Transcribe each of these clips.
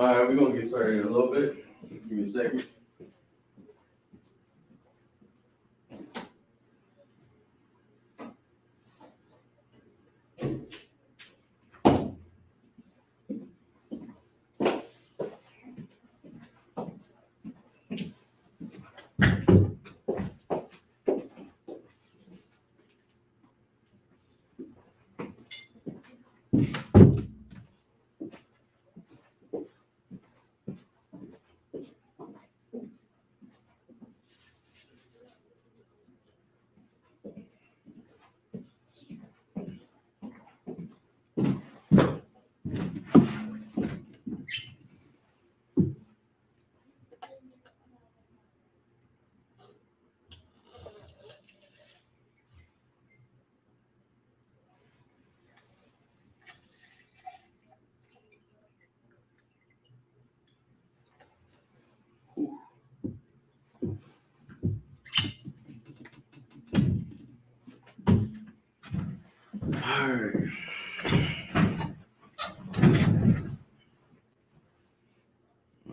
All right, we're gonna get started in a little bit. Give me a second.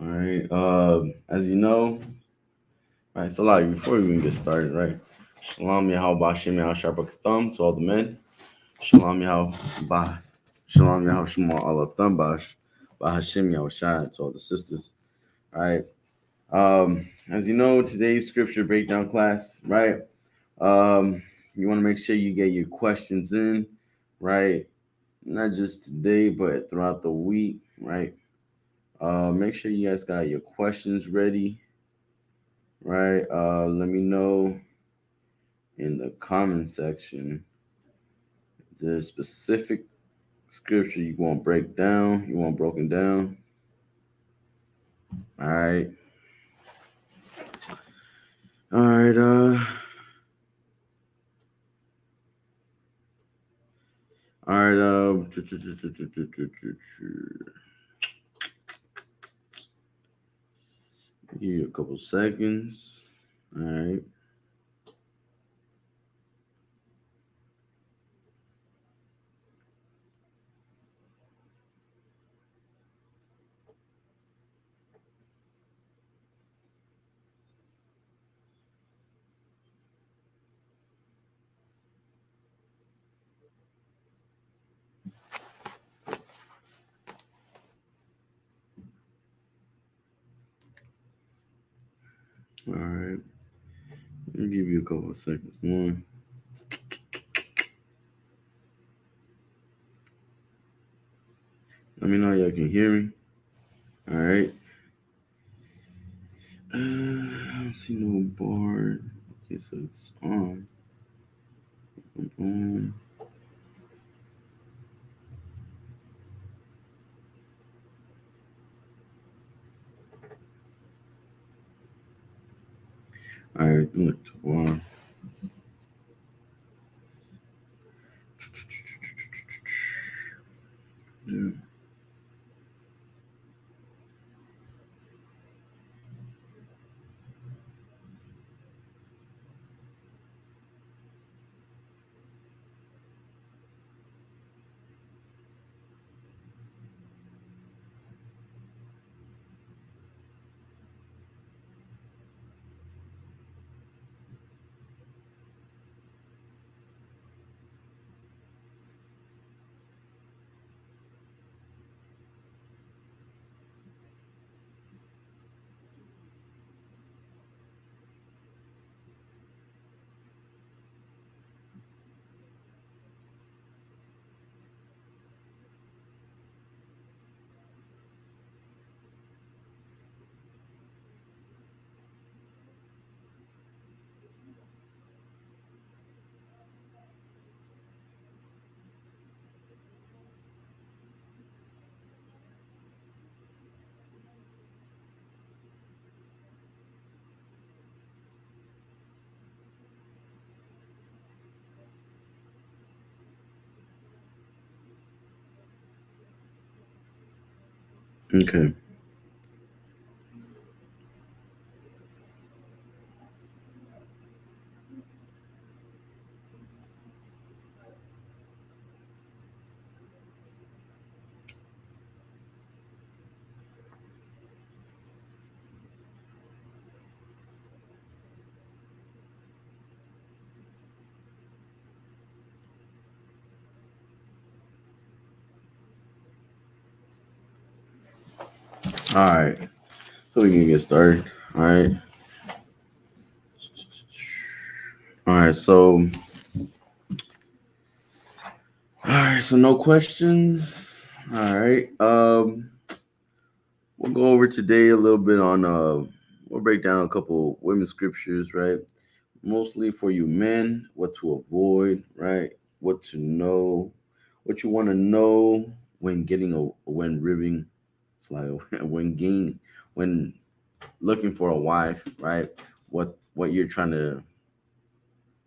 All right. All right. As you know, all right. So, like, before we even get started, right? Shalom Yahweh Bashem Yahweh Shabbat Thumb to all the men. Shalom Yahweh Shalom Yahweh Shema Allah Thumb Bahashim Yahweh Shai to all the sisters. All right. As you know, today's scripture breakdown class, right? You want to make sure you get your questions in, right? Not just today, but throughout the week, right? Make sure you guys got your questions ready, right? Let me know in the comment section the specific scripture you want break down, you want broken down. All right. All right. All right. Give you a couple seconds. All right. All right. Let me give you a couple of seconds more. Let me know y'all can hear me. All right. I don't see no bar. Okay, so it's on. Boom. All right, look. Wow. Yeah. Okay. All right, so we can get started. All right, all right. So no questions. All right. We'll go over today a little bit on. We'll break down a couple women's scriptures, right? Mostly for you men, what to avoid, right? What to know, what you want to know when when ribbing, it's like when looking for a wife, right? What you're trying to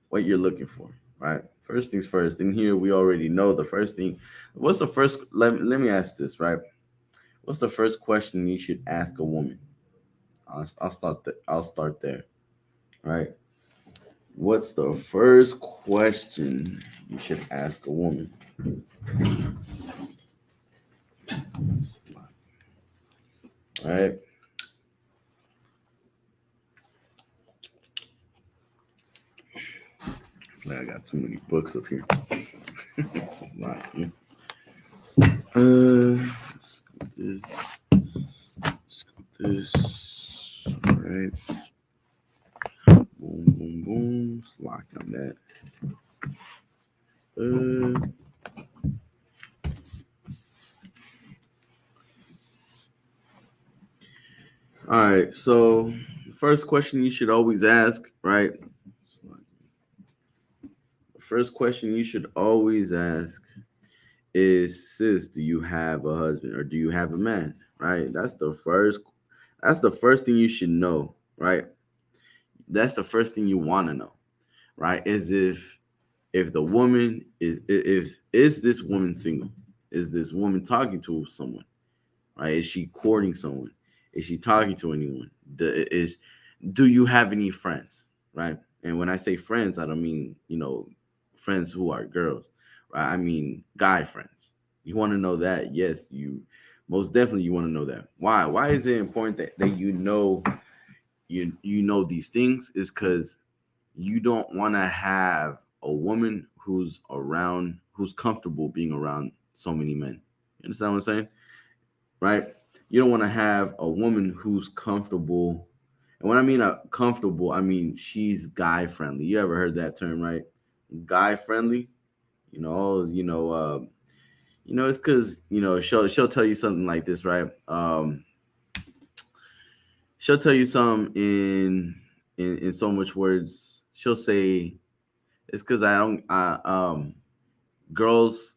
what you're looking for, right? First things first. In here, we already know the first thing. What's the first? Let me ask this, right? What's the first question you should ask a woman? I'll start there, right? What's the first question you should ask a woman? All right. I got too many books up here. It's a lot, yeah. Let's go with this. Let's go with this. All right. Boom, boom, boom. Let's lock on that. All right. So, first question you should always ask, right? The first question you should always ask is, sis, do you have a husband or do you have a man? Right? That's the first thing you should know, right? That's the first thing you want to know, right? Is if the woman is this woman single? Is this woman talking to someone? Right? Is she courting someone? Is she talking to anyone? Do you have any friends? Right? And when I say friends, I don't mean, friends who are girls, right? I mean guy friends. You want to know that? Yes, you most definitely you want to know that. Why? Why is it important that you know these things? Is because you don't want to have a woman who's comfortable being around so many men. You understand what I'm saying? Right? You don't want to have a woman who's comfortable. And when I mean comfortable, I mean she's guy friendly. You ever heard that term, right? Guy friendly. It's because she'll tell you something like this, right? She'll tell you something in so much words. She'll say it's because I don't. Girls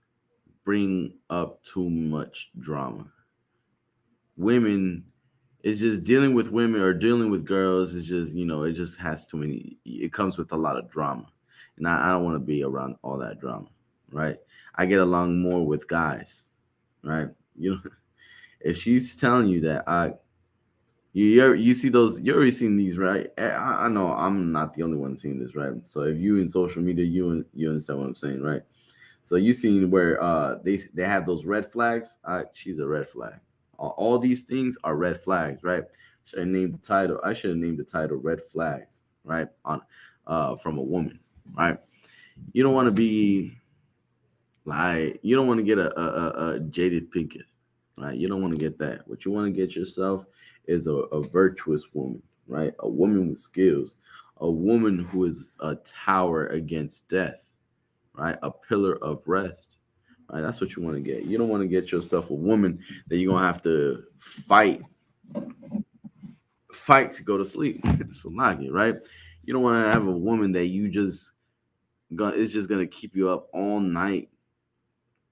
bring up too much drama. Women, it's just dealing with women or dealing with girls is just it just has too many. It comes with a lot of drama, and I don't want to be around all that drama, right? I get along more with guys, right? If she's telling you that, you see those, you already seen these, right? I know I'm not the only one seeing this, right? So if you in social media, you understand what I'm saying, right? So you seen where they have those red flags. She's a red flag. All these things are red flags, right? Should I name the title? I should have named the title "Red Flags," right? On from a woman, right? You don't want to be like you don't want to get a jaded pinketh, right? You don't want to get that. What you want to get yourself is a virtuous woman, right? A woman with skills, a woman who is a tower against death, right? A pillar of rest, right? That's what you want to get. You don't want to get yourself a woman that you're gonna have to fight to go to sleep. Salagi, right? You don't want to have a woman that you just is just gonna keep you up all night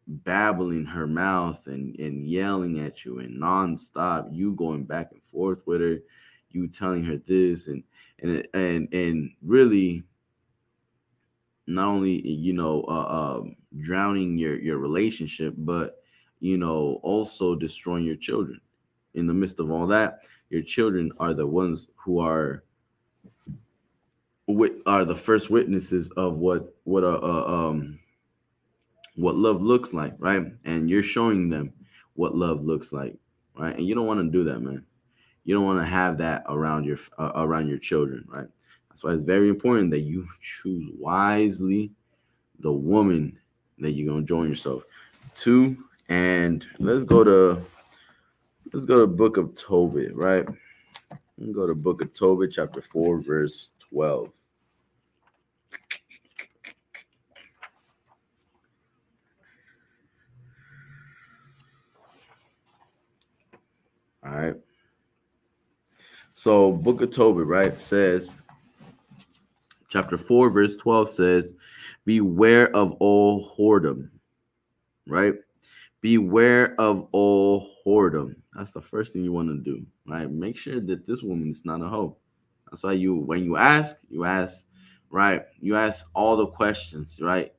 babbling her mouth and yelling at you and nonstop, you going back and forth with her, you telling her this and really not only drowning your relationship, but also destroying your children. In the midst of all that, your children are the ones who are the first witnesses of what love looks like, right? And you're showing them what love looks like, right? And you don't want to do that, man. You don't want to have that around your children, right? That's why it's very important that you choose wisely the woman that you're gonna join yourself to. And let's go to Let's go to book of Tobit, right? Let's go to book of Tobit, chapter 4, verse 12. All right. So book of Tobit, right, says, chapter 4, verse 12 says, beware of all whoredom, right? Beware of all whoredom. That's the first thing you want to do, right? Make sure that this woman is not a hoe. That's why when you ask, right? You ask all the questions, right?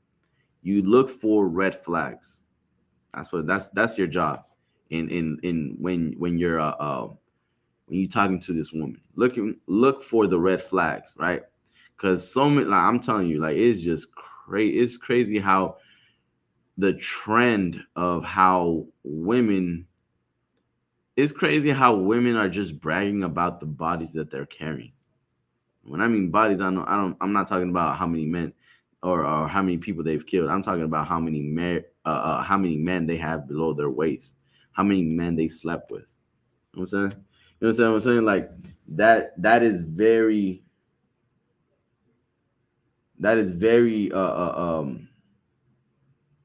You look for red flags. That's your job. In when you're when you're talking to this woman, look for the red flags, right? Because so many, like I'm telling you, like it's just crazy. It's crazy how the trend of how women it's crazy how women are just bragging about the bodies that they're carrying. When I mean bodies, I'm not talking about how many men or how many people they've killed. I'm talking about how many men they have below their waist, how many men they slept with. You know what I'm saying? You know what I'm saying? Like that is very that is very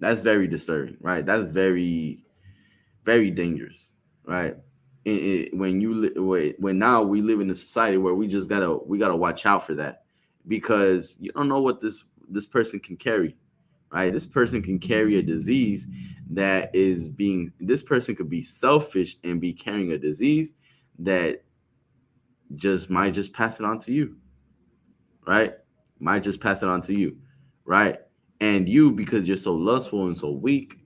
that's very disturbing, right? That's very dangerous, right? When when now we live in a society where we gotta watch out for that, because you don't know what this person can carry, right? This person can carry a disease that is being. This person could be selfish and be carrying a disease that just might just pass it on to you, right? Might just pass it on to you, right? And you, because you're so lustful and so weak,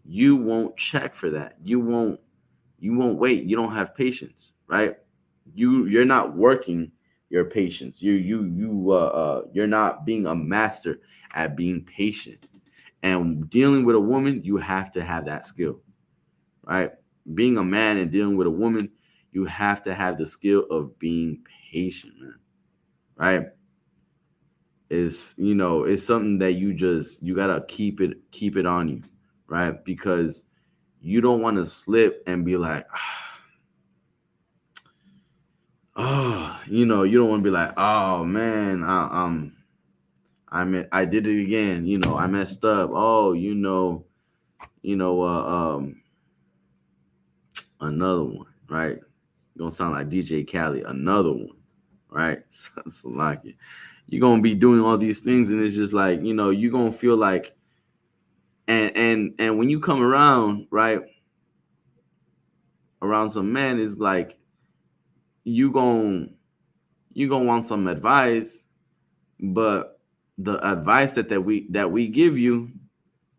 you won't check for that. You won't wait. You don't have patience, right? You're not working your patience. You're not being a master at being patient. And dealing with a woman, you have to have that skill, right? Being a man and dealing with a woman, you have to have the skill of being patient, man. Right? It's something that you gotta keep it on you, right? Because you don't want to slip and be like, you don't want to be like, oh man, I did it again. I messed up. Oh, another one, right? Gonna sound like DJ Khaled, another one, right? So like you're gonna be doing all these things, and it's just like you're gonna feel like, and when you come around, right, around some men, is like you gonna you gonna want some advice, but the advice that we give you,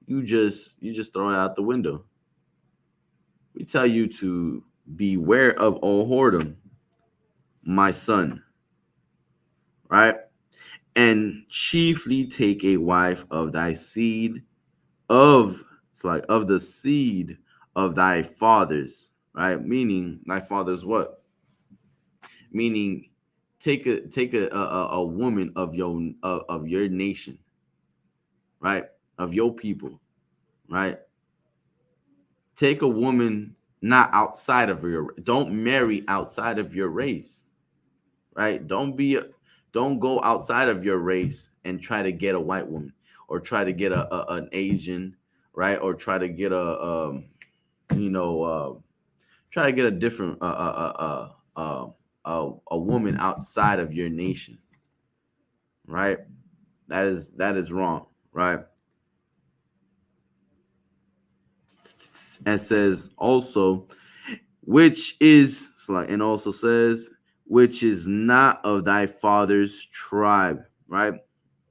you just throw it out the window. We tell you to beware of all whoredom, my son, right? And chiefly take a wife of thy seed, of it's like of the seed of thy fathers, right? Meaning thy fathers what? Meaning take a woman of your nation, right? Of your people, right? Take a woman not outside of don't marry outside of your race, right? Don't go outside of your race and try to get a white woman, or try to get an Asian, right? Or try to get you know try to get a different a woman outside of your nation, right? That is wrong, right? And says also, which is like, and also says, which is not of thy father's tribe, right?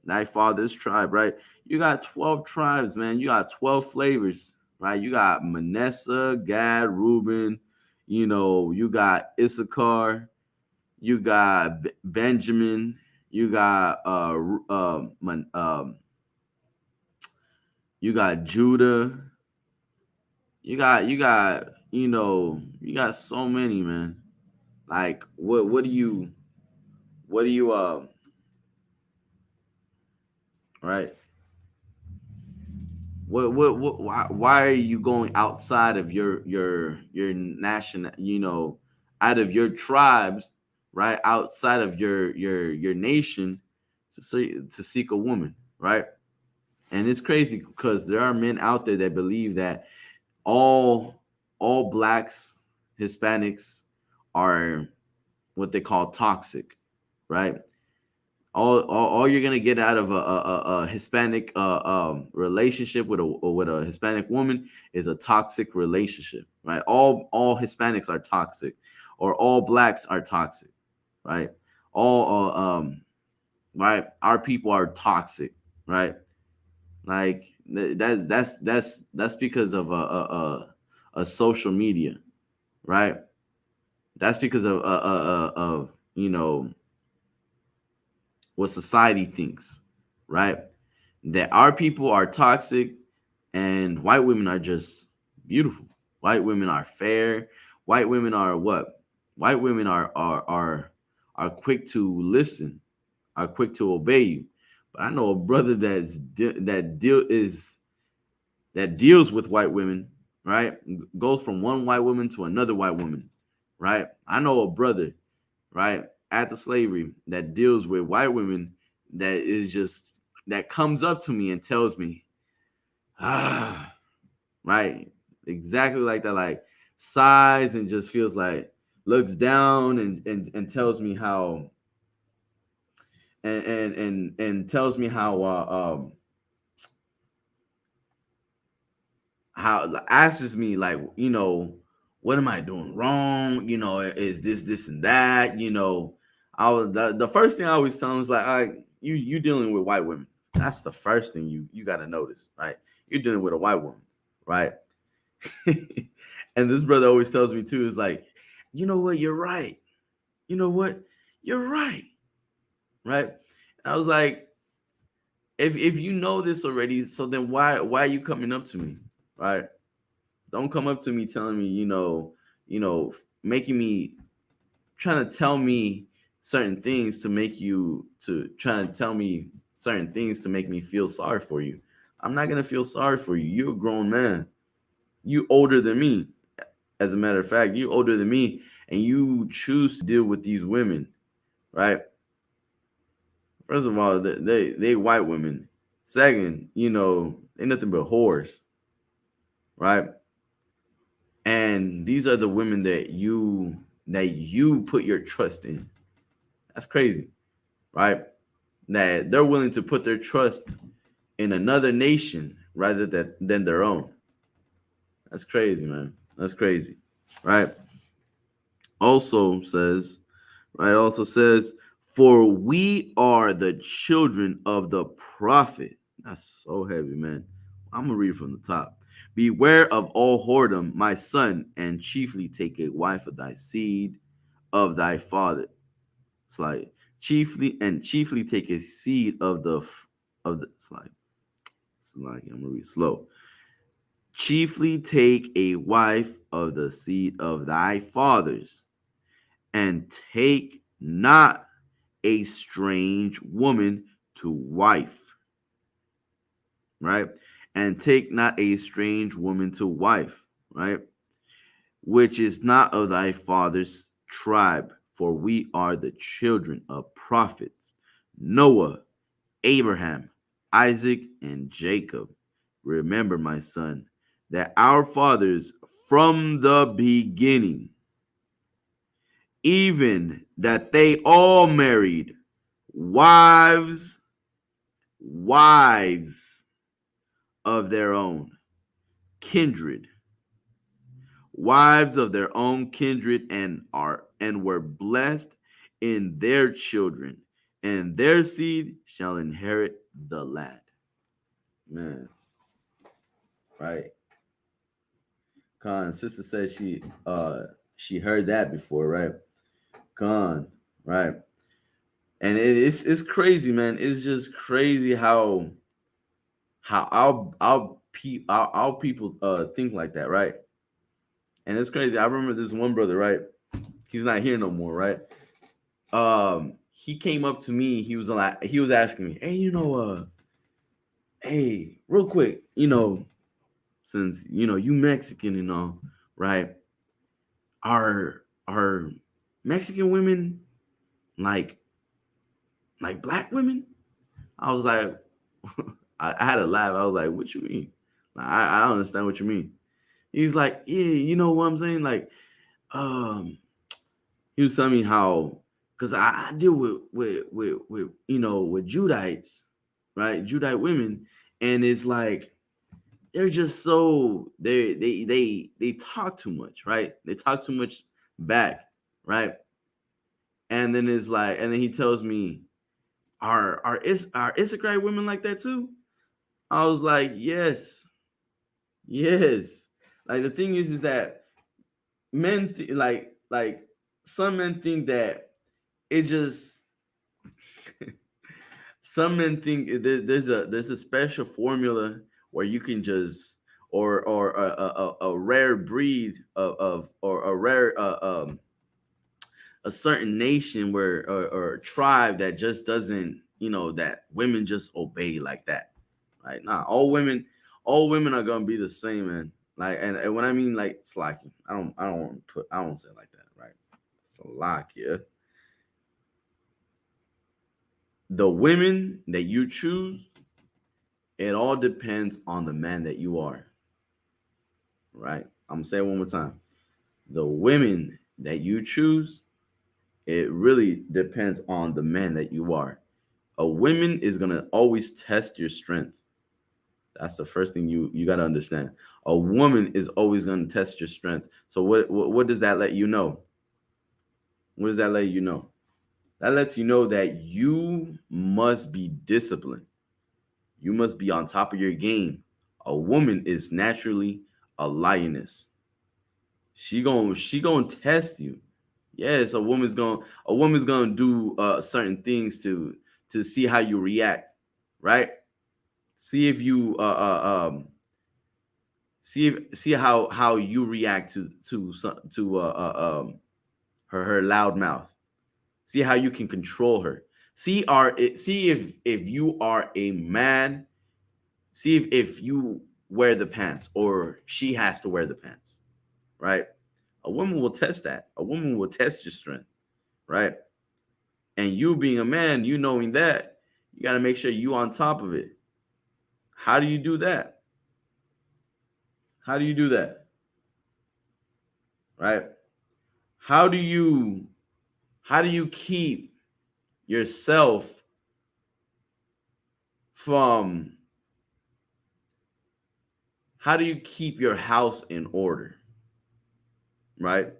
Thy father's tribe, right? You got 12 tribes, man. You got 12 flavors, right? You got Manasseh, Gad, Reuben, you got Issachar, you got Benjamin, you got you got Judah, you got so many, man. Like what do you right? why are you going outside of your national, out of your tribes, right? Outside of your nation to seek a woman, right? And it's crazy because there are men out there that believe that all all blacks, Hispanics are what they call toxic, right? All you're gonna get out of a Hispanic relationship with a Hispanic woman is a toxic relationship, right? All Hispanics are toxic, or all blacks are toxic, right? All right, our people are toxic, right? Like that's because of a social media, right? That's because of what society thinks, right? That our people are toxic and white women are just beautiful. White women are fair. White women are what? White women are quick to listen, are quick to obey you. But I know a brother that deals with white women, right? Goes from one white woman to another white woman, right? I know a brother, right, after slavery that deals with white women that comes up to me and tells me, right, exactly like that, like sighs and just feels like looks down and tells me how and tells me how asks me like, what am I doing wrong? Is this and that? I was the first thing I always tell them is like, you dealing with white women. That's the first thing you got to notice, right? You're dealing with a white woman, right? And this brother always tells me too, is like, you know what, you're right. You know what, you're right, right? And I was like, if you know this already, so then why are you coming up to me, right? Don't come up to me telling me, making me trying to tell me certain things to make you to trying to tell me certain things to make me feel sorry for you. I'm not gonna feel sorry for you. You're a grown man. You older than me. As a matter of fact, you older than me, and you choose to deal with these women, right? First of all, they white women. Second, they nothing but whores, right? And these are the women that you put your trust in. That's crazy, right? That they're willing to put their trust in another nation rather than their own. That's crazy, man. That's crazy, right? Also says, right? Also says, for we are the children of the prophet. That's so heavy, man. I'm gonna read from the top. Beware of all whoredom, my son, and chiefly take a wife of thy seed of thy father. It's like chiefly take a seed of the. It's like I'm gonna read slow. Chiefly take a wife of the seed of thy fathers, and take not a strange woman to wife, right? And take not a strange woman to wife, right? Which is not of thy father's tribe, for we are the children of prophets. Noah, Abraham, Isaac, and Jacob. Remember, my son, that our fathers from the beginning, even that they all married wives of their own kindred, wives of their own kindred, and were blessed in their children, and their seed shall inherit the land. Man, right? Khan, sister said she heard that before, right? Khan, right? And it's crazy, man. It's just crazy how our people think like that, right? And it's crazy. I remember this one brother, right? He's not here no more, right? He came up to me. He was asking me, hey, Hey, real quick, since you Mexican and all, right? Are Mexican women like black women? I was like, I had a laugh. I was like, what you mean? Like, I don't understand what you mean. He's like, yeah, you know what I'm saying? Like, um, he was telling me how, because I deal with with Judites, right? Judite women, and it's like they're just so they talk too much, right? They talk too much back, right? And then it's like, and then he tells me, are Issachar women like that too? I was like, yes, yes. Like the thing is that like some men think that it just some men think there's a special formula where you can just or a rare breed of or a rare a certain nation where or a tribe that just doesn't that women just obey like that, right? Nah, all women are gonna be the same, man. Like, and when I mean like slacking, I don't want to put I don't say it like that, right? Slovakia. The women that you choose, it all depends on the man that you are, right? I'm gonna say it one more time. The women that you choose, it really depends on the man that you are. A woman is gonna always test your strength. That's the first thing you got to understand. A woman is always going to test your strength. So what does that let you know? What does that let you know? That lets you know that you must be disciplined. You must be on top of your game. A woman is naturally a lioness. She gonna test you. Yes, a woman's gonna do certain things to see how you react, right? See if you see how you react to her loud mouth. See how you can control her. See if you are a man. See if you wear the pants or she has to wear the pants, right? A woman will test that. A woman will test your strength, right? And you being a man, you knowing that, you got to make sure you on top of it. How do you do that? How do you do that? Right? How do you how do you keep yourself from how do you keep your house in order, right?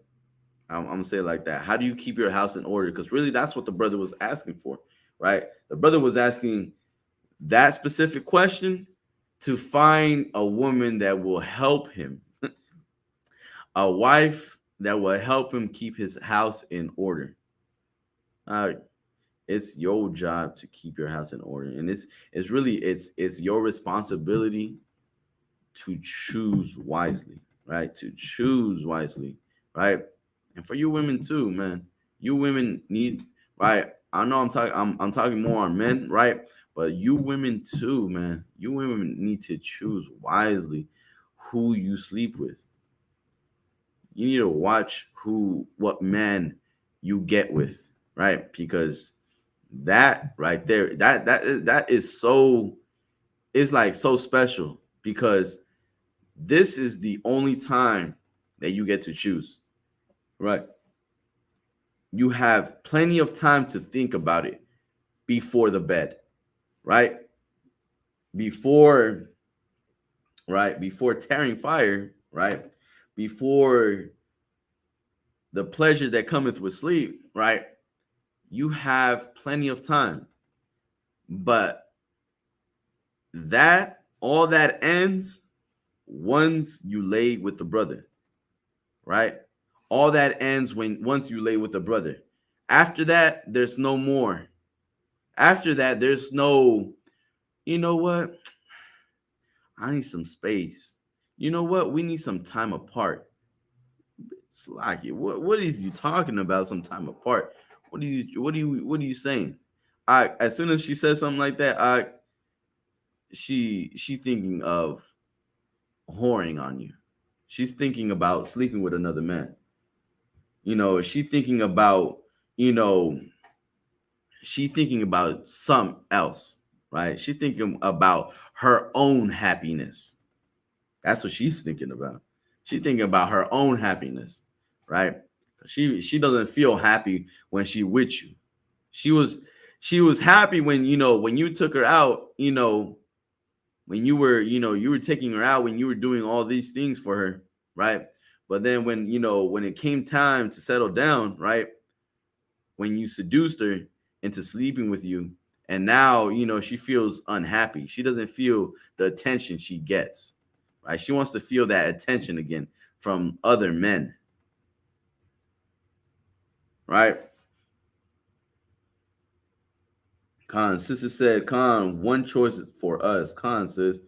I'm gonna say it like that. How do you keep your house in order? Because really that's what the brother was asking for, right? The brother was asking that specific question to find a woman that will help him, a wife that will help him keep his house in order. uh, it's your job to keep your house in order, and it's really it's your responsibility to choose wisely, right? To choose wisely, right? And for you women too, man. You women need, right? I know I'm talking more on men, right? But you women too, man. You women need to choose wisely who you sleep with. You need to watch what man you get with, right? Because that right there, that is so it's like so special because this is the only time that you get to choose, right? You have plenty of time to think about it before the bed, right? Before, right? Before tearing fire, right? Before the pleasure that cometh with sleep, right? You have plenty of time. But that all that ends once you lay with the brother, right? All that ends when once you lay with the brother. After that, there's no more. After that, there's no, you know what? I need some space. You know what? We need some time apart. Slacky. What is you talking about? Some time apart. What are you saying? As soon as she said something like that, she thinking of whoring on you. She's thinking about sleeping with another man. She thinking about, you know, she thinking about something else, right? She thinking about her own happiness. That's what she's thinking about. She's thinking about her own happiness, right? She doesn't feel happy when she with you. She was she was happy when when you took her out, when you were taking her out, when you were doing all these things for her, right? But then when it came time to settle down, right? When you seduced her into sleeping with you, and now she feels unhappy. She doesn't feel the attention she gets, right? She wants to feel that attention again from other men, right? Khan, sister said, Khan, one choice for us. Khan says,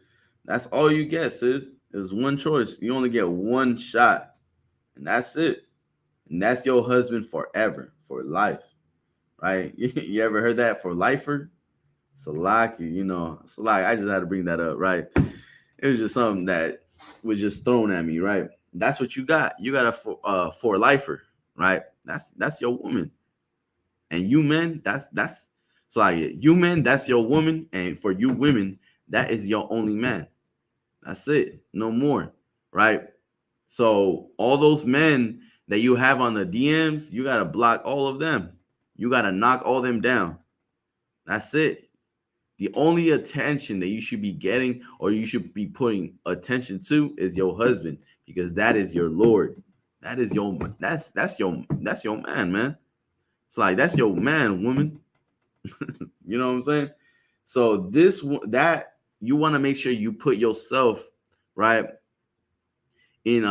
that's all you get, sis. Is one choice. You only get one shot, and that's it. And that's your husband forever, for life, right? You ever heard that? For lifer? Salaki, Salaki. I just had to bring that up, right? It was just something that was just thrown at me, right? That's what you got. You got a for lifer, right? That's your woman, and you men, that's Salaki. You men, that's your woman, and for you women, that is your only man. That's it, no more, right? So all those men that you have on the DMs, you gotta block all of them. You gotta knock all them down. That's it. The only attention that you should be getting or you should be putting attention to is your husband, because that is your Lord. That is your that's your man, man. It's like that's your man, woman. You know what I'm saying? So that you want to make sure you put yourself right in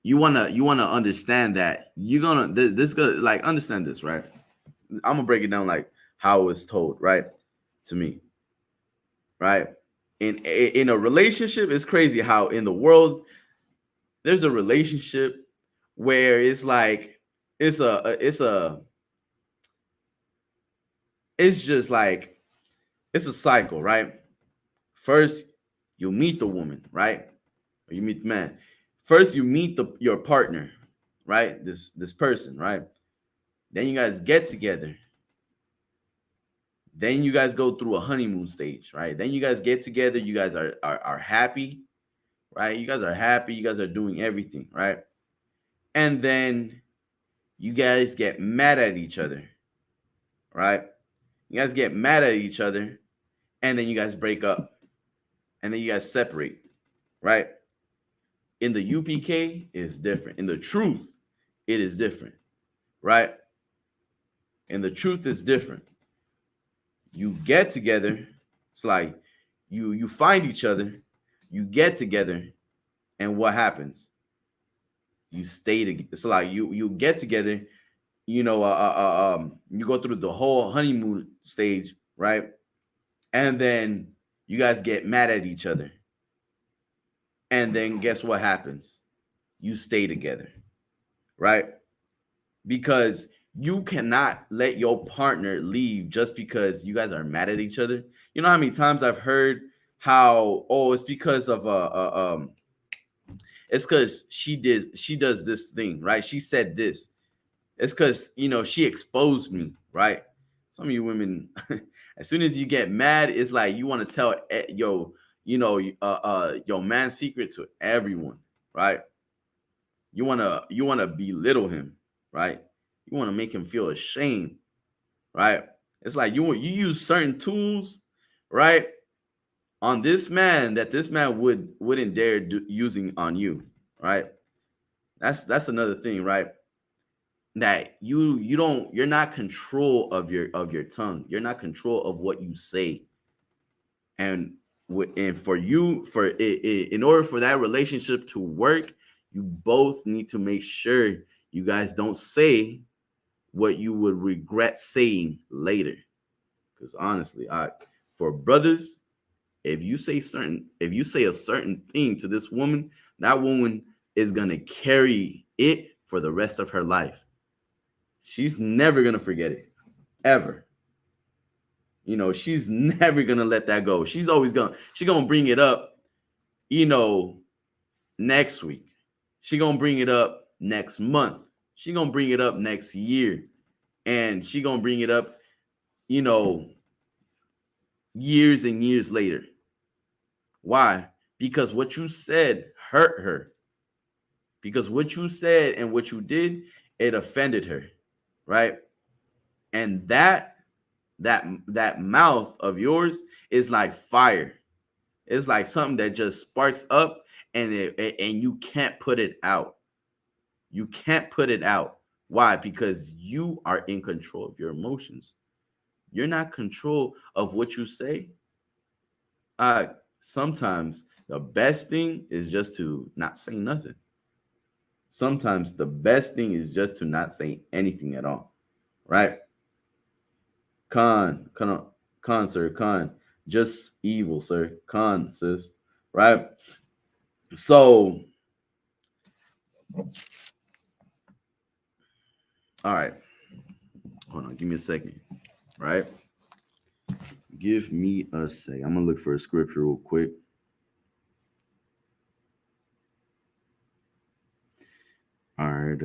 you wanna understand that you're gonna this gonna like understand this, right? I'm gonna break it down like how it's told, right? To me, right? In a relationship, it's crazy how in the world there's a relationship where it's like it's just like it's a cycle, right? First, you meet the woman, right? Or you meet the man. First, you meet your partner, right? This person, right? Then you guys get together. Then you guys go through a honeymoon stage, right? Then you guys get together. You guys are happy, right? You guys are happy. You guys are doing everything, right? And then you guys get mad at each other, right? You guys get mad at each other, and then you guys break up, and then you guys separate, right? In the UPK, it's different. In the truth, it is different, right? And the truth is different. You get together. It's like you find each other, you get together, and what happens? You stay together. It's like you get together. You go through the whole honeymoon stage, right? And then you guys get mad at each other, and then guess what happens? You stay together, right? Because you cannot let your partner leave just because you guys are mad at each other. You know how many times I've heard how it's because of it's because she does this thing, right? She said this. It's because she exposed me, right? Some of you women, as soon as you get mad, it's like you want to tell your man's secret to everyone, right? You wanna belittle him, right? You want to make him feel ashamed, right? It's like you use certain tools, right, on this man that this man wouldn't dare using on you, right? That's another thing, right? That you're not control of your tongue. You're not control of what you say, and in order for that relationship to work, you both need to make sure you guys don't say what you would regret saying later. Because honestly, for brothers, if you say a certain thing to this woman, that woman is gonna carry it for the rest of her life. She's never gonna forget it, ever. She's never gonna let that go. She's gonna bring it up, you know, next week. She's gonna bring it up next month. She's gonna bring it up next year. And she's gonna bring it up, you know, years and years later. Why? Because what you said hurt her. Because what you said and what you did, it offended her, right? And that mouth of yours is like fire. It's like something that just sparks up, and you can't put it out. You can't put it out. Why? Because you are in control of your emotions. You're not control of what you say. Sometimes the best thing is just to not say nothing. Sometimes the best thing is just to not say anything at all. Right? Con, sir, con. Just evil, sir. Con, sis. Right? So, all right. Hold on, give me a second. Right? Give me a sec. I'm gonna look for a scripture real quick. All right.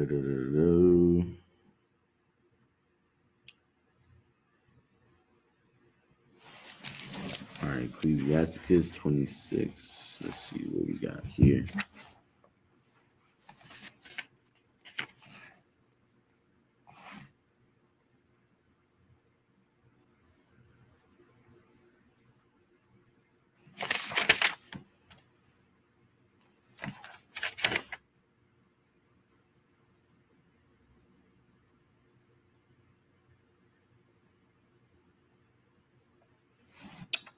All right, Ecclesiasticus 26. Let's see what we got here.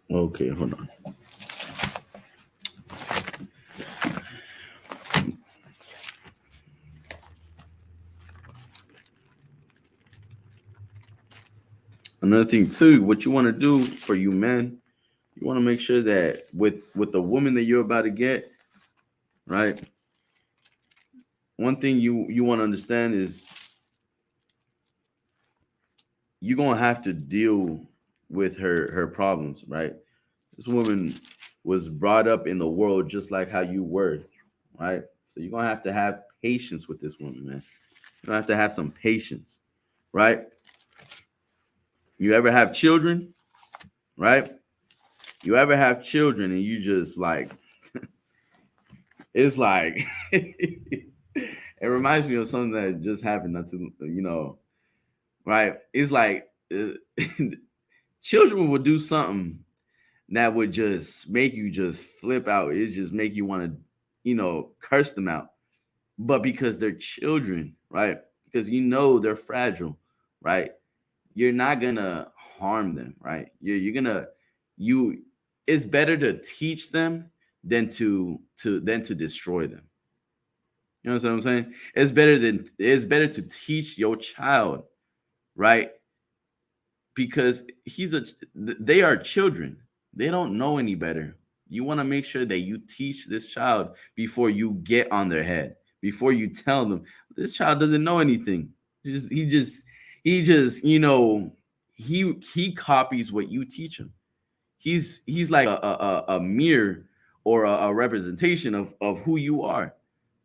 Okay, hold on. Another thing too, what you want to do for you men, you want to make sure that with the woman that you're about to get, right? One thing you want to understand is you're gonna have to deal with her problems, right? This woman was brought up in the world just like how you were, right? So you're gonna have to have patience with this woman, man. You're gonna have to have some patience, right? You ever have children, right? You ever have children and you just like, it's like, it reminds me of something that just happened not too, right? It's like children will do something that would just make you just flip out. It just make you want to, curse them out. But because they're children, right? Because they're fragile, right? You're not gonna harm them, right? You're gonna you. It's better to teach them than to destroy them. You know what I'm saying? It's better to teach your child, right? Because they are children. They don't know any better. You want to make sure that you teach this child before you get on their head, before you tell them this child doesn't know anything. He just he copies what you teach him. He's like a mirror or a representation of who you are.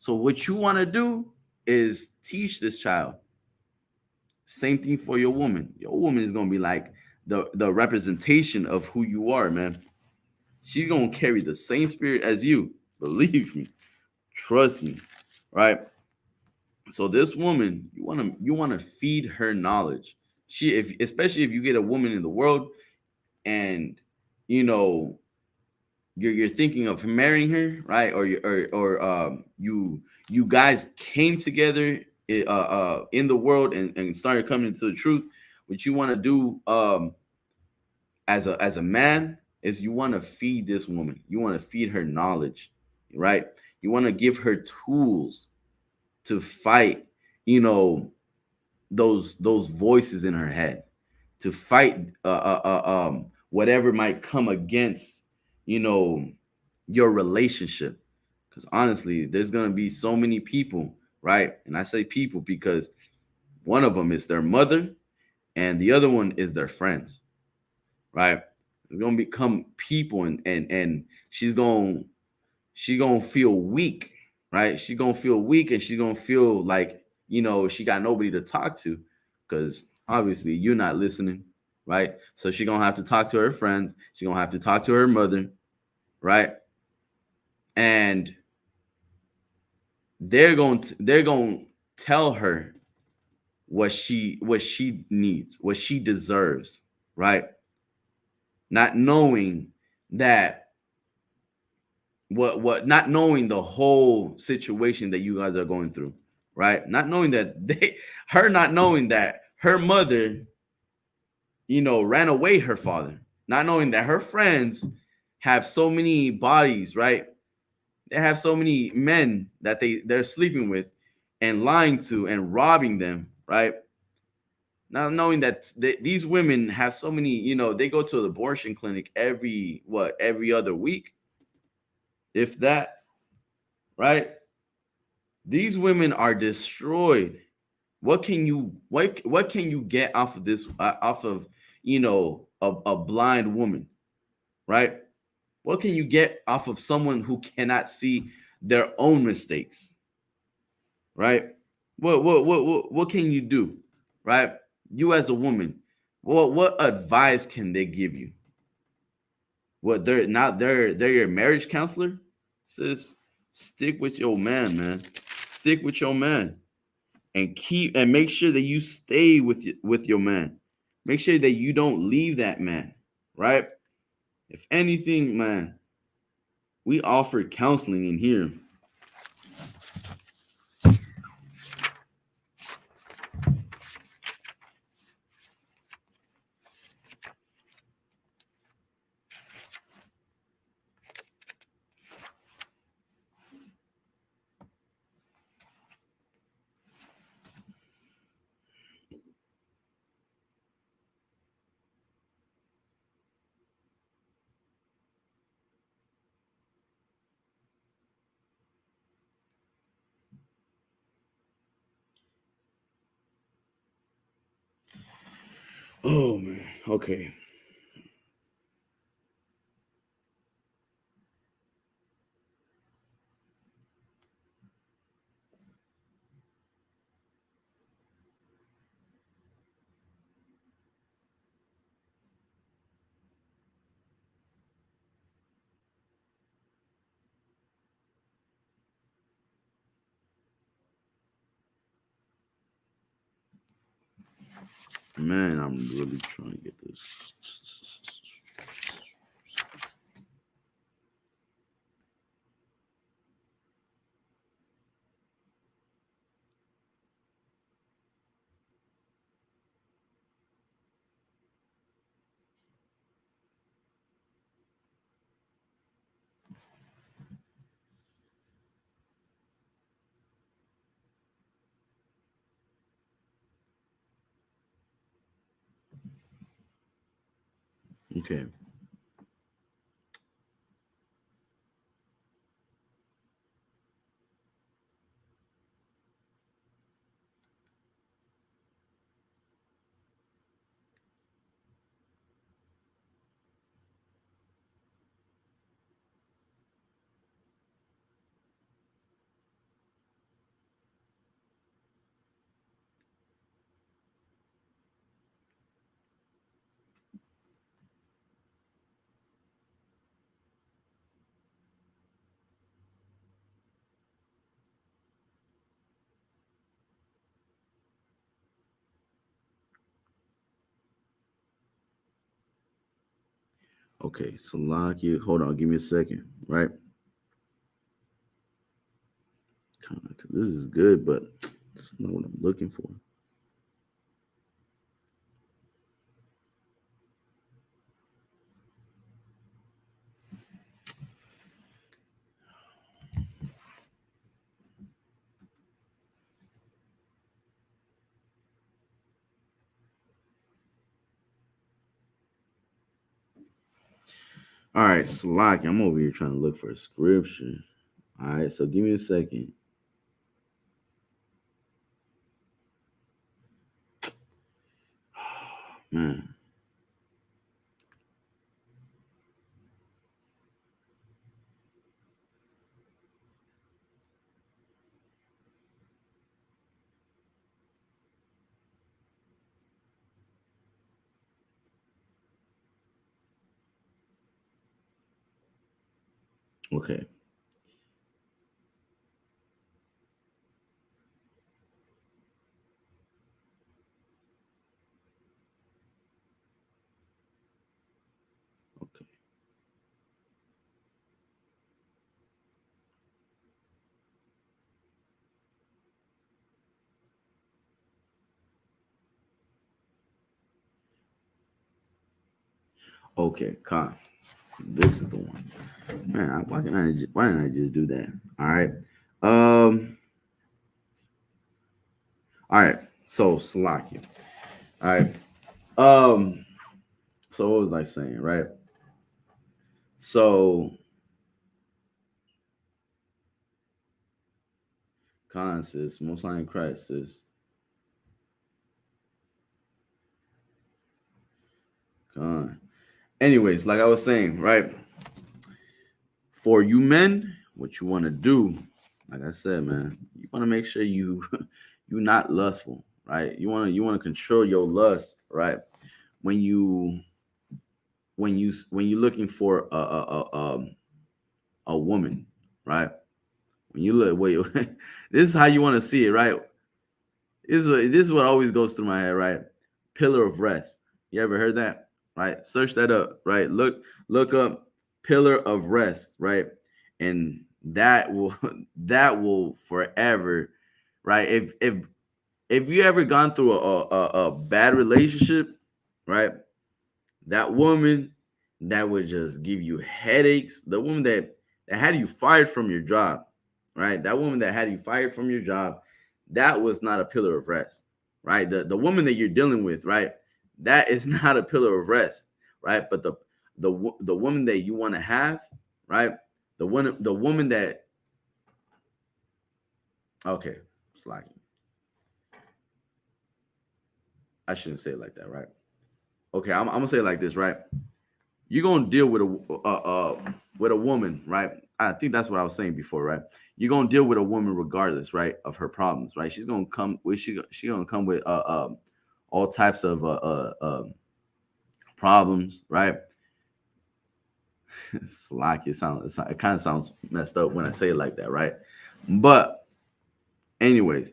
So what you want to do is teach this child. Same thing for your woman. Your woman is gonna be like the representation of who you are, man. She's gonna carry the same spirit as you. Believe me, trust me, right? So this woman, you wanna feed her knowledge. Especially if you get a woman in the world and you know you're thinking of marrying her, right? Or you guys came together in the world and started coming to the truth. What you want to do as a man is you want to feed this woman. You want to feed her knowledge, right? You want to give her tools to fight, you know, those voices in her head, to fight whatever might come against, you know, your relationship. Because honestly, there's gonna be so many people, right? And I say people because one of them is their mother and the other one is their friends. right? It's gonna become people, and she gonna feel weak, right? She gonna feel weak, and she gonna feel like, she got nobody to talk to, because obviously you're not listening, right? So she gonna have to talk to her friends. She gonna have to talk to her mother, right? And they're going to tell her what she needs, what she deserves, right? Not knowing that what not knowing the whole situation that you guys are going through, right? Not knowing that her not knowing that her mother, ran away her father, not knowing that her friends have so many bodies, right? They have so many men that they're sleeping with and lying to and robbing them, right? Not knowing that these women have so many, they go to an abortion clinic every other week, if that, right? These women are destroyed. What can you get off of this, off of, a blind woman, right? What can you get off of someone who cannot see their own mistakes, right? What can you do, right? You as a woman, what advice can they give you? What, they're your marriage counselor? Sis, stick with your man, man. Stick with your man, and make sure that you stay with your man. Make sure that you don't leave that man, right? If anything, man, we offer counseling in here. Oh man. Okay. Man, I'm really trying to get this. Okay. Okay. Salakia, hold on, give me a second, right? Kinda, 'cause this is good, but that's not what I'm looking for. All right, Salakia, I'm over here trying to look for a scripture. All right, so give me a second. Man. Okay. Okay. Okay. Con. This is the one. Man, why didn't I just do that? All right. All right. So Salakia. All right. Um. So what was I saying? Right. So Con says Most High in Christ says Con. Anyways, like I was saying, right? For you men, what you want to do, like I said, man, you want to make sure you not lustful, right? You want to control your lust, right? When you looking for a woman, right? When you look, wait, this is how you want to see it, right? This is what always goes through my head, right? Pillar of rest. You ever heard that? Right? Search that up, right? Look up pillar of rest, right? And that will that will forever, right? If you ever gone through a bad relationship, right? That woman that would just give you headaches, the woman that had you fired from your job, right? That woman that had you fired from your job, that was not a pillar of rest, right? The woman that you're dealing with, right? That is not a pillar of rest, right? But the woman that you want to have, right? The woman that okay, slacking. I shouldn't say it like that, right? Okay, I'm gonna say it like this, right? You're gonna deal with a woman, right? I think that's what I was saying before, right? You're gonna deal with a woman regardless, right, of her problems, right? She's gonna come with she gonna come with all types of problems, right? It's like it kind of sounds messed up when I say it like that, right? But anyways,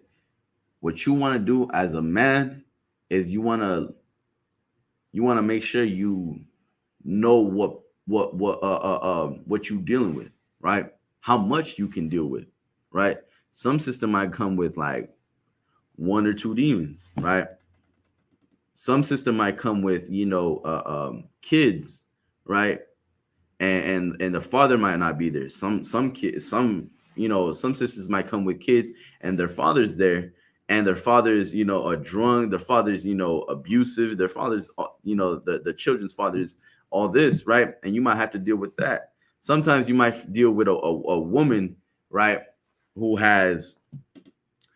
what you want to do as a man is you want to make sure you know what you dealing with, right? How much you can deal with, right? Some system might come with like one or two demons, right? Some system might come with kids, right? And the father might not be there. Some kids, some sisters might come with kids and their father's there, and their father's a drunk, their father's abusive, their father's the children's father's all this, right? And you might have to deal with that. Sometimes you might deal with a woman, right, who has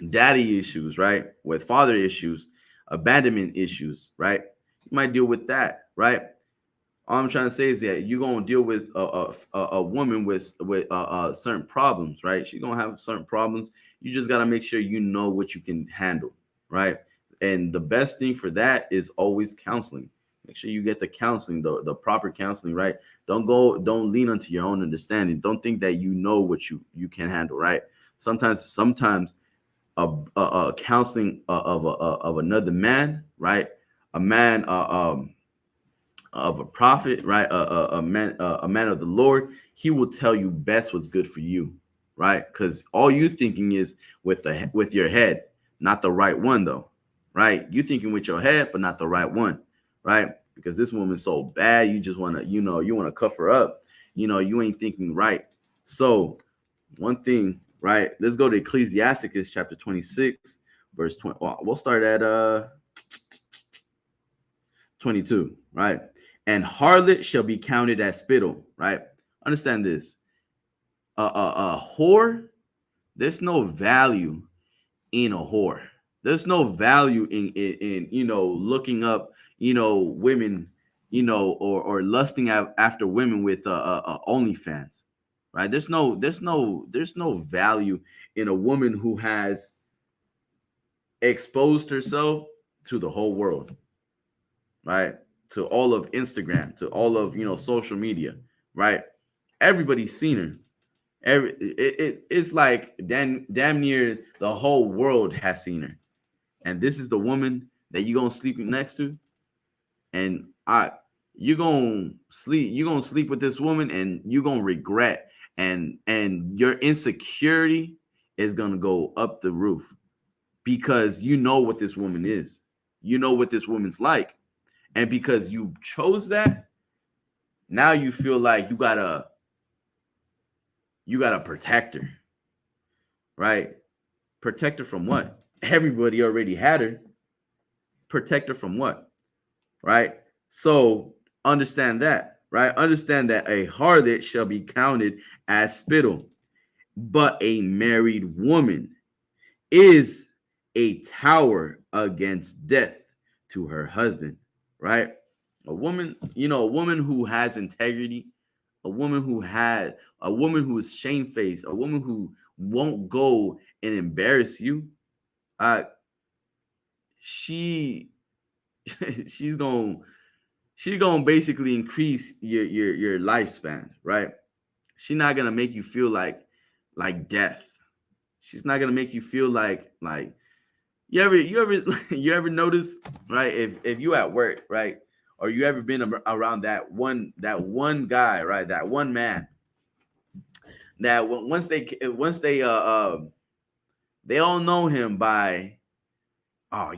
daddy issues, right, with father issues, abandonment issues, right? You might deal with that, right? All I'm trying to say is that you're gonna deal with a woman with certain problems, right? She's gonna have certain problems. You just gotta make sure you know what you can handle, right? And the best thing for that is always counseling. Make sure you get the counseling, the proper counseling, right? Don't lean onto your own understanding. Don't think that you know what you can handle, right? Sometimes a counseling of another man, right? A man of a prophet, right? A man of the Lord, he will tell you best what's good for you, right? Because all you thinking is with your head, not the right one though, right? You thinking with your head, but not the right one, right? Because this woman's so bad, you just want to, you want to cuff her up, you ain't thinking right. So one thing, right? Let's go to Ecclesiasticus chapter 26, verse 20. Well, we'll start at 22, right? And harlot shall be counted as spittle, right? Understand this. A whore, there's no value in a whore. There's no value in looking up, women, or lusting after women with OnlyFans, right? There's no value in a woman who has exposed herself to the whole world, right? To all of Instagram, to all of social media, right? Everybody's seen her, It's like damn near the whole world has seen her, and this is the woman that you gonna sleep next to, and you gonna sleep with this woman, and you gonna regret, and your insecurity is gonna go up the roof because you know what this woman is, you know what this woman's like, and because you chose that, now you feel like you gotta protect her, right? Protect her from what? Everybody already had her. Protect her from what? Right? So understand that, right? Understand that a harlot shall be counted as spittle, but a married woman is a tower against death to her husband, right? A woman, a woman who has integrity, a woman who is shamefaced, a woman who won't go and embarrass you. Uh, she she's gonna she's gonna basically increase your lifespan, right? She's not gonna make you feel like death. She's not gonna make you feel like you ever you ever notice, right? If you at work, right, or you ever been around that one guy, right, that one man that once they all know him by, oh,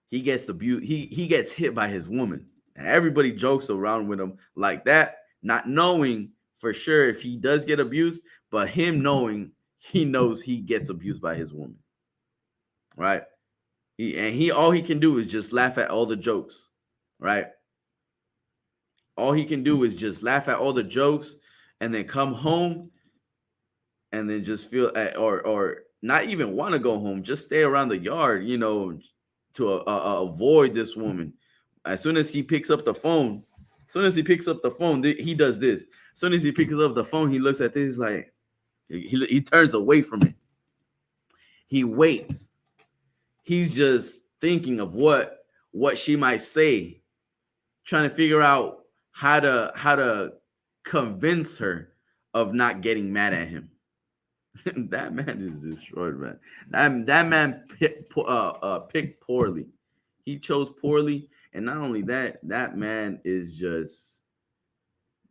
he gets abused, he gets hit by his woman, and everybody jokes around with him like that, not knowing for sure if he does get abused, but him knowing, he knows he gets abused by his woman, right? He all he can do is just laugh at all the jokes, right? All he can do is just laugh at all the jokes, and then come home, and then just feel or not even want to go home, just stay around the yard, to avoid this woman. As soon as he picks up the phone, he does this. As soon as he picks up the phone, he looks at this, he's like, he turns away from it. He waits. He's just thinking of what she might say, trying to figure out how to convince her of not getting mad at him. That man is destroyed, man. That man picked poorly. He chose poorly, and not only that, that man is just.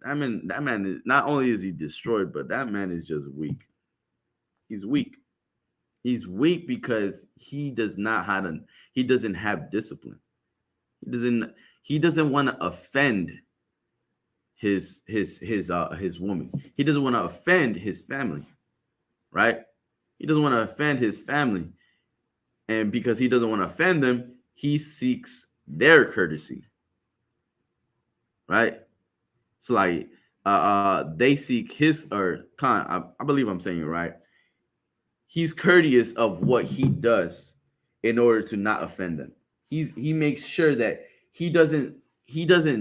That man is, not only is he destroyed, but that man is just weak. He's weak. He's weak because he doesn't have discipline. He doesn't want to offend his woman. He doesn't want to offend his family, right? He doesn't want to offend his family. And because he doesn't want to offend them, he seeks their courtesy, right? So like they seek his, or I believe I'm saying it right. He's courteous of what he does in order to not offend them. He makes sure that he doesn't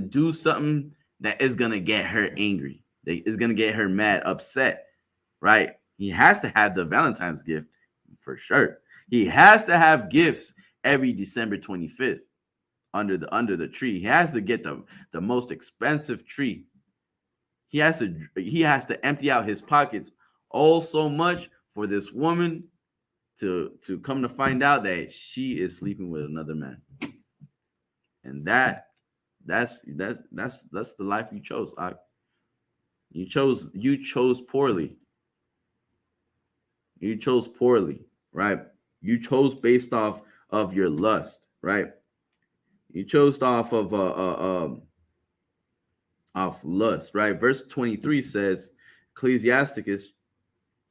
do something that is gonna get her angry, that is gonna get her mad, upset, right? He has to have the Valentine's gift for sure. He has to have gifts every December 25th under the tree. He has to get the most expensive tree. He has to empty out his pockets all so much for this woman to come to find out that she is sleeping with another man. And that's the life you chose. You chose poorly. You chose poorly, right? You chose based of your lust, right? You chose off lust, right? Verse 23 says, Ecclesiasticus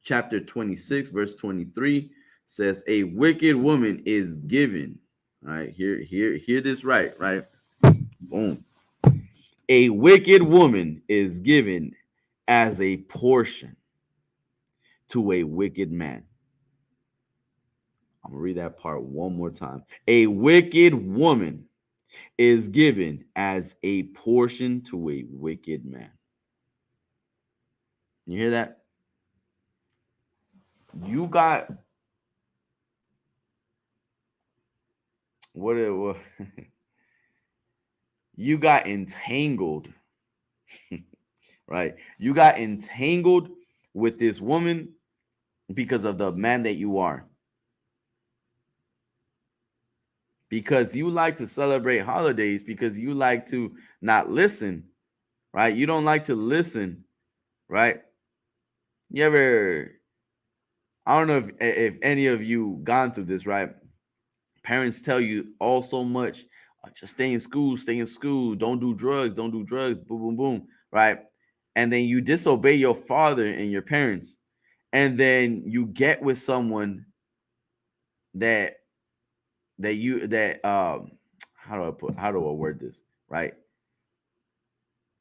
chapter 26, verse 23 says, a wicked woman is given. All right, hear this right? Boom. A wicked woman is given as a portion to a wicked man. I'm gonna read that part one more time. A wicked woman is given as a portion to a wicked man. You hear that? You got what you got entangled, right? You got entangled with this woman because of the man that you are. Because you like to celebrate holidays, because you like to not listen, right? You don't like to listen, right? You ever, I don't know if any of you gone through this, right? Parents tell you all so much, just stay in school, don't do drugs, boom, boom, boom, right? And then you disobey your father and your parents, and then you get with someone that how do I word this, right?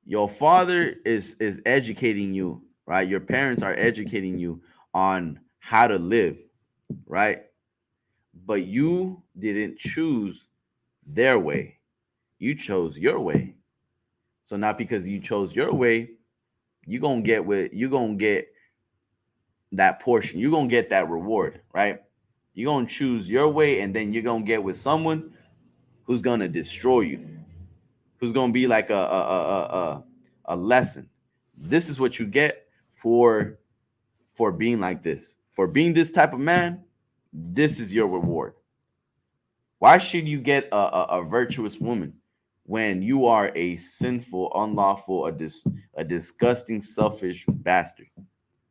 Your father is educating you, right? Your parents are educating you on how to live, right? But you didn't choose their way. You chose your way. So not because you chose your way, you're gonna get that portion. You're gonna get that reward, right? You're gonna choose your way, and then you're gonna get with someone who's gonna destroy you, who's gonna be like a lesson. This is what you get for being like this, for being this type of man. This is your reward. Why should you get a virtuous woman when you are a sinful, unlawful, a disgusting, selfish bastard?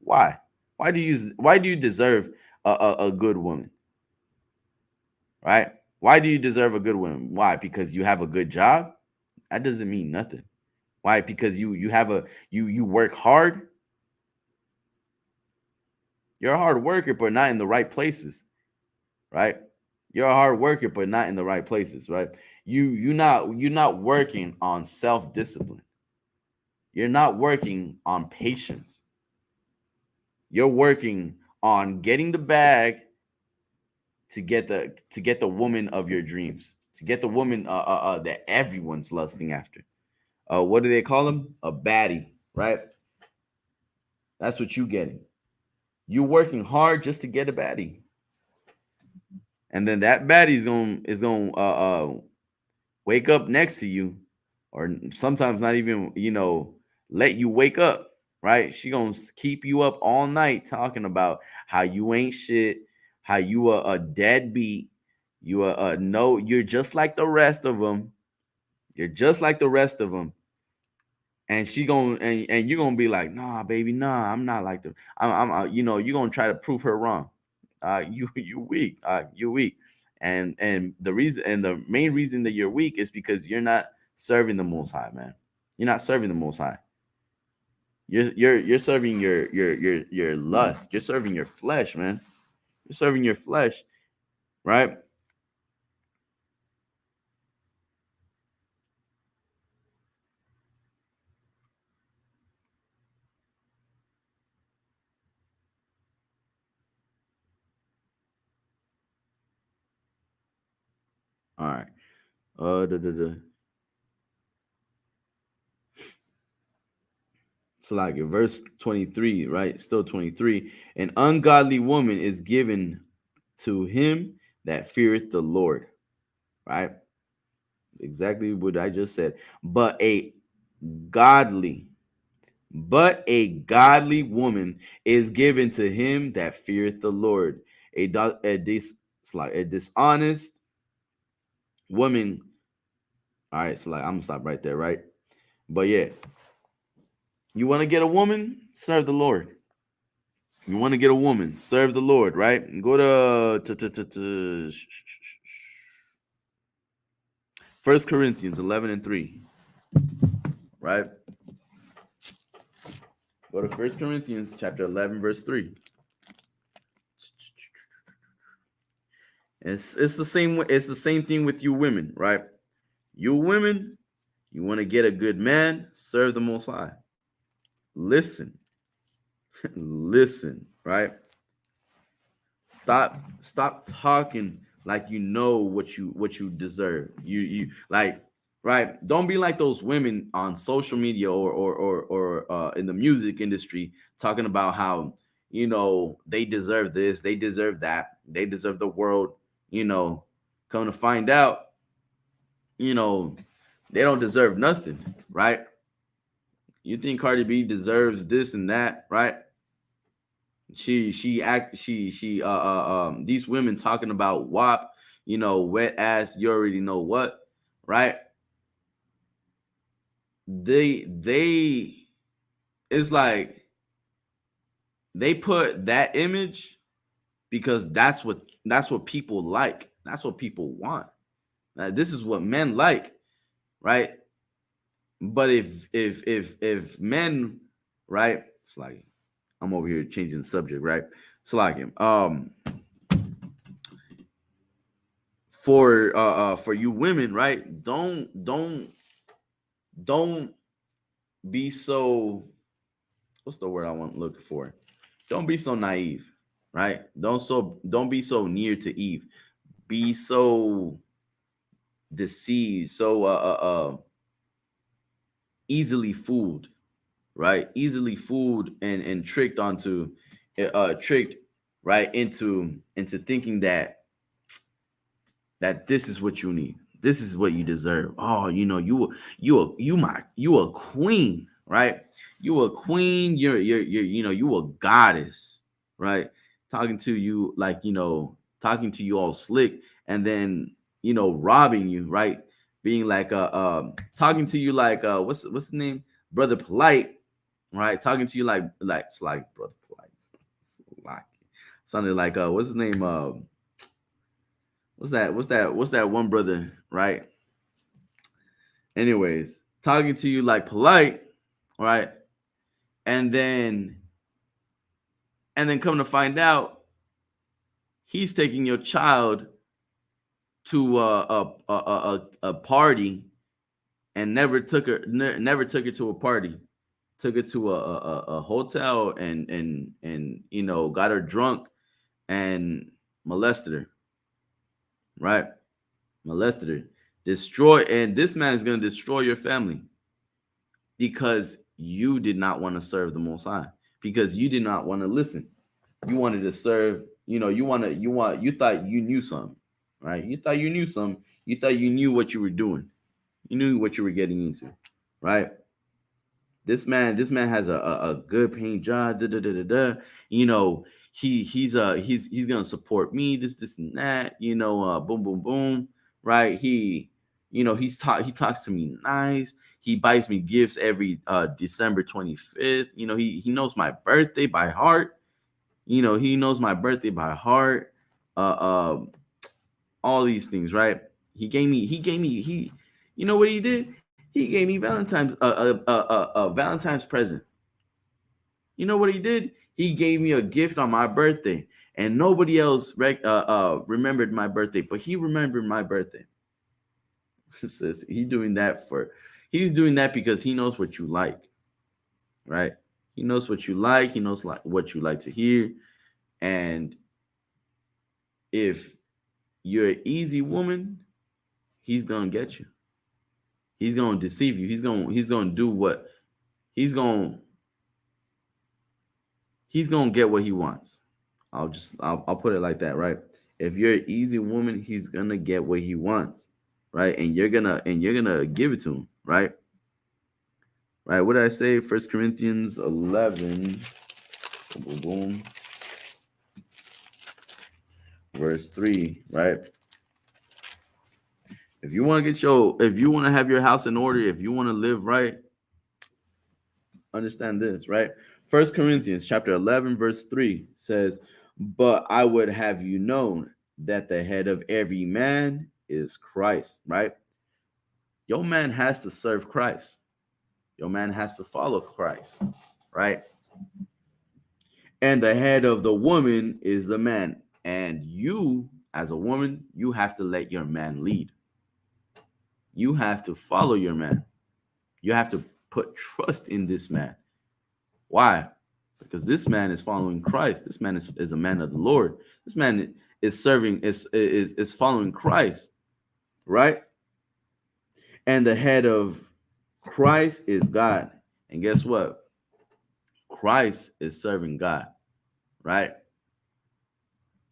Why? Why do you deserve a good woman? Right? Why do you deserve a good woman? Why? Because you have a good job? That doesn't mean nothing. Why? Because you have you work hard. You're a hard worker, but not in the right places, right? You're a hard worker, but not in the right places, right? You're not working on self-discipline. You're not working on patience. You're working on getting the bag to get the woman of your dreams, to get the woman that everyone's lusting after. What do they call them? A baddie, right? That's what you're getting. You're working hard just to get a baddie, and then that baddie is going wake up next to you, or sometimes not even let you wake up, right? She gonna keep you up all night talking about how you ain't shit, how you are a deadbeat, you are no, you're just like the rest of them, you're just like the rest of them. And she gonna and you're gonna be like, nah baby, nah, I'm not like them. You're gonna try to prove her wrong. You weak, you're weak. And the reason, and the main reason that you're weak is because you're not serving the Most High, man. You're not serving the Most High. You're serving your lust. You're serving your flesh, man. You're serving your flesh, right? All right. Da, da, da. So like in verse 23, right? Still 23. An ungodly woman is given to him that feareth the Lord, right? Exactly what I just said. Godly, but a godly woman is given to him that feareth the Lord. A dishonest woman. All right, so like I'm gonna stop right there, right? But yeah, you want to get a woman, serve the Lord. You want to get a woman, serve the Lord, right? Go to 1 Corinthians 11:3, right? Go to 1 Corinthians chapter 11, verse 3. It's the same way, it's the same thing with you women, right? You women, you want to get a good man, serve the Most High. Listen, listen, right? Stop talking like you know what you deserve. You like, right? Don't be like those women on social media or in the music industry talking about how they deserve this, they deserve that, they deserve the world. Come to find out, you know, they don't deserve nothing, right? You think Cardi B deserves this and that, right? These women talking about WAP, wet ass, you already know what, right? They it's like they put that image because that's what people like. That's what people want. This is what men like, right? But if men, right? It's like I'm over here changing the subject, right? It's like for you women, right? Don't be so, what's the word I want to look for? Don't be so naive, right? Don't be so near to Eve. Be so deceived, so easily fooled, right? Easily fooled and tricked tricked, right, into thinking that this is what you need. This is what you deserve. Oh, you a queen, right? You a queen. You're you a goddess, right? Talking to you like talking to you all slick, and then robbing you, right? Being like talking to you like what's the name, brother polite, right? Talking to you like it's like brother polite, like something like what's his name what's that one brother, right? Anyways, talking to you like polite, right? And then come to find out he's taking your child to a party and never took her to a party. Took her to a hotel and got her drunk and molested her, right? Molested her. And this man is going to destroy your family because you did not want to serve the Most High, because you did not want to listen. You wanted to serve. You thought you knew something, right? You thought you knew something. You thought you knew what you were doing. You knew what you were getting into, right? This man has a good paying job. Da, da, da, da, da. He's gonna support me. This and that. Boom boom boom. Right. He talks to me nice. He buys me gifts every December 25th. He knows my birthday by heart. He knows my birthday by heart. All these things, right? He you know what he did? He gave me Valentine's present. You know what he did? He gave me a gift on my birthday, and nobody else remembered my birthday, but he remembered my birthday. Says he's doing that because he knows what you like, right? He knows what you like. He knows like what you like to hear, and if you're an easy woman, he's gonna get you. He's gonna deceive you. He's gonna do what he's gonna he's gonna get what he wants. I'll put it like that, right? If you're an easy woman, he's gonna get what he wants, right? And you're gonna give it to him, right? Right. What did I say? First Corinthians 11, boom, boom, boom, verse 3, right? If you want to have your house in order, if you want to live right, understand this, right? First Corinthians chapter 11, verse 3 says, "But I would have you known that the head of every man is Christ," right? Your man has to serve Christ. Your man has to follow Christ, right? And the head of the woman is the man. And you, as a woman, you have to let your man lead. You have to follow your man. You have to put trust in this man. Why? Because this man is following Christ. This man is a man of the Lord. This man is serving, is following Christ, right? And the head of Christ is God. And guess what? Christ is serving God, right?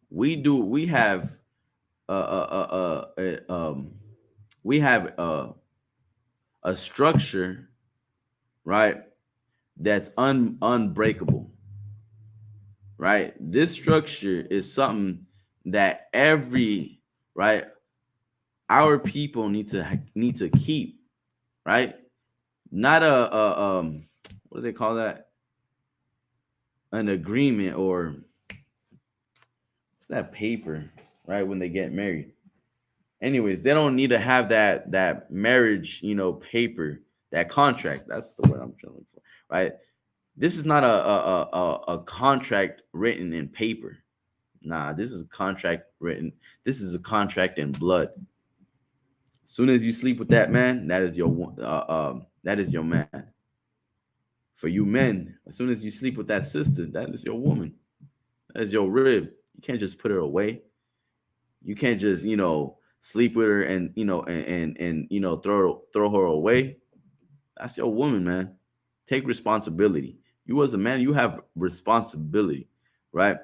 We have we have a structure, right? That's unbreakable, right? This structure is something that every right our people need to keep, right? Not a what do they call that? An agreement, or what's that paper, right? When they get married. Anyways, they don't need to have that marriage, paper, that contract. That's the word I'm trying to look for, right? This is not a contract written in paper. Nah, this is a contract written. This is a contract in blood. As soon as you sleep with that man, that is your man. For you men, as soon as you sleep with that sister, that is your woman. That is your rib. You can't just put her away. You can't just sleep with her and throw her away. That's your woman, man. Take responsibility. You as a man, you have responsibility, right?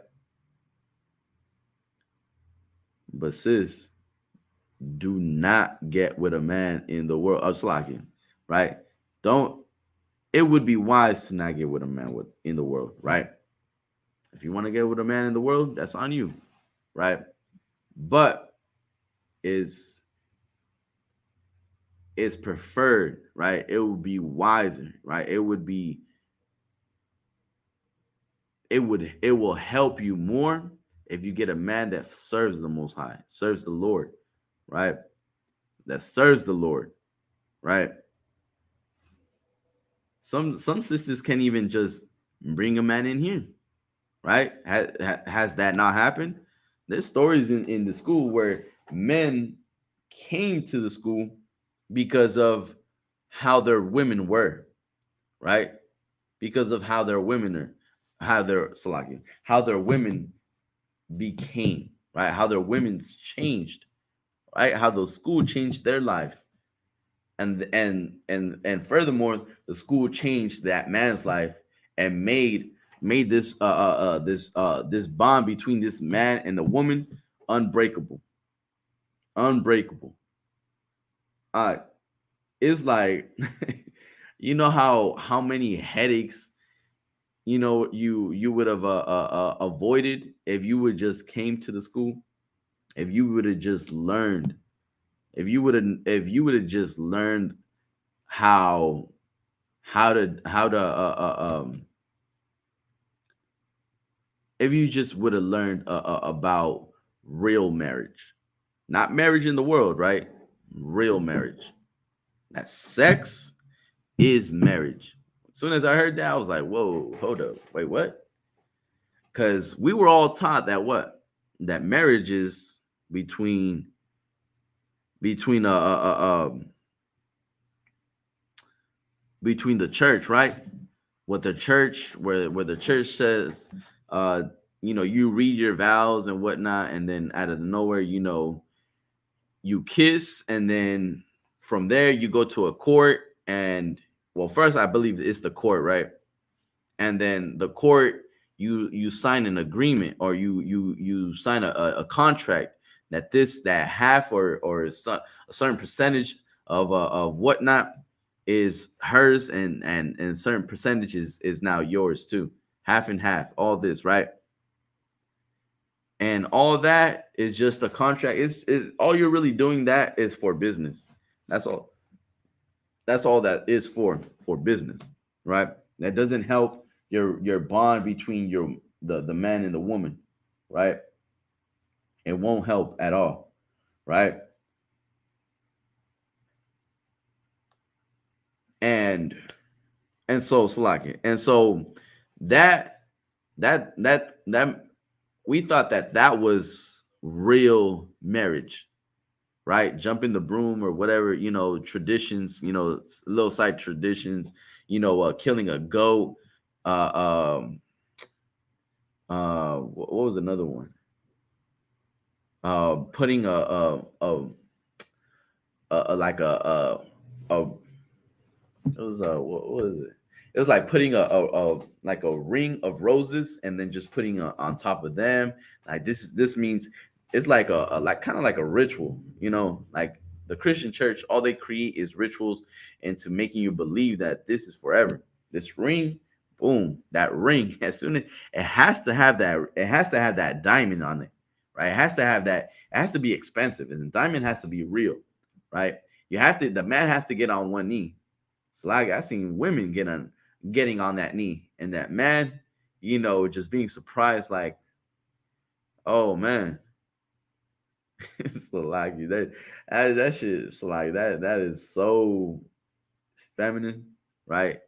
But sis, do not get with a man in the world of slacking, right? Don't. It would be wise to not get with a man in the world, right? If you want to get with a man in the world, that's on you, right? But it's it's preferred, right? It would be wiser, right? It will help you more if you get a man that serves the Most High, serves the Lord, right? That serves the Lord, right? Some sisters can even just bring a man in here, right? Has that not happened? There's stories in the school where men came to the school because of how their women were, right? Because of how their women are, how their women became, right? How their women's changed, right? How the school changed their life. And furthermore, the school changed that man's life and made this bond between this man and the woman unbreakable. Unbreakable. Uh it's like how many headaches you would have avoided if you would just came to the school, if you would have just learned, if you would have just learned how how to if you just would have learned about real marriage, not marriage in the world, right? Real marriage. That sex is marriage. As soon as I heard that, I was like, whoa, hold up, wait, what? Because we were all taught that what? That marriage is between between the church, right? What the church, where the church says, uh, you read your vows and whatnot, and then out of nowhere, you kiss, and then from there you go to a court, and well, first I believe it's the court, right? And then the court, you sign an agreement, or you sign a contract that half or a certain percentage of whatnot is hers, and certain percentages is now yours too, half and half, all this, right? And all that is just a contract. It's all you're really doing that is for business. That's all. That's all that is for business, right? That doesn't help your bond between the man and the woman, right? It won't help at all, right? And so Salaki. And so that that we thought that was real marriage, right? Jumping the broom or whatever, traditions, little side traditions, killing a goat, um, what was another one? Putting like a it was what was it? It was like putting like a ring of roses and then just putting on top of them. Like this means it's like a like kind of like a ritual, like the Christian church. All they create is rituals into making you believe that this is forever. This ring boom, that ring. As soon as it has to have that, it has to have that diamond on it, right? It has to have that. It has to be expensive, and the diamond has to be real, right? You have to. The man has to get on one knee. It's like I seen women getting on that knee, and that man, just being surprised, like, oh man, it's like that shit. It's like that is so feminine, right?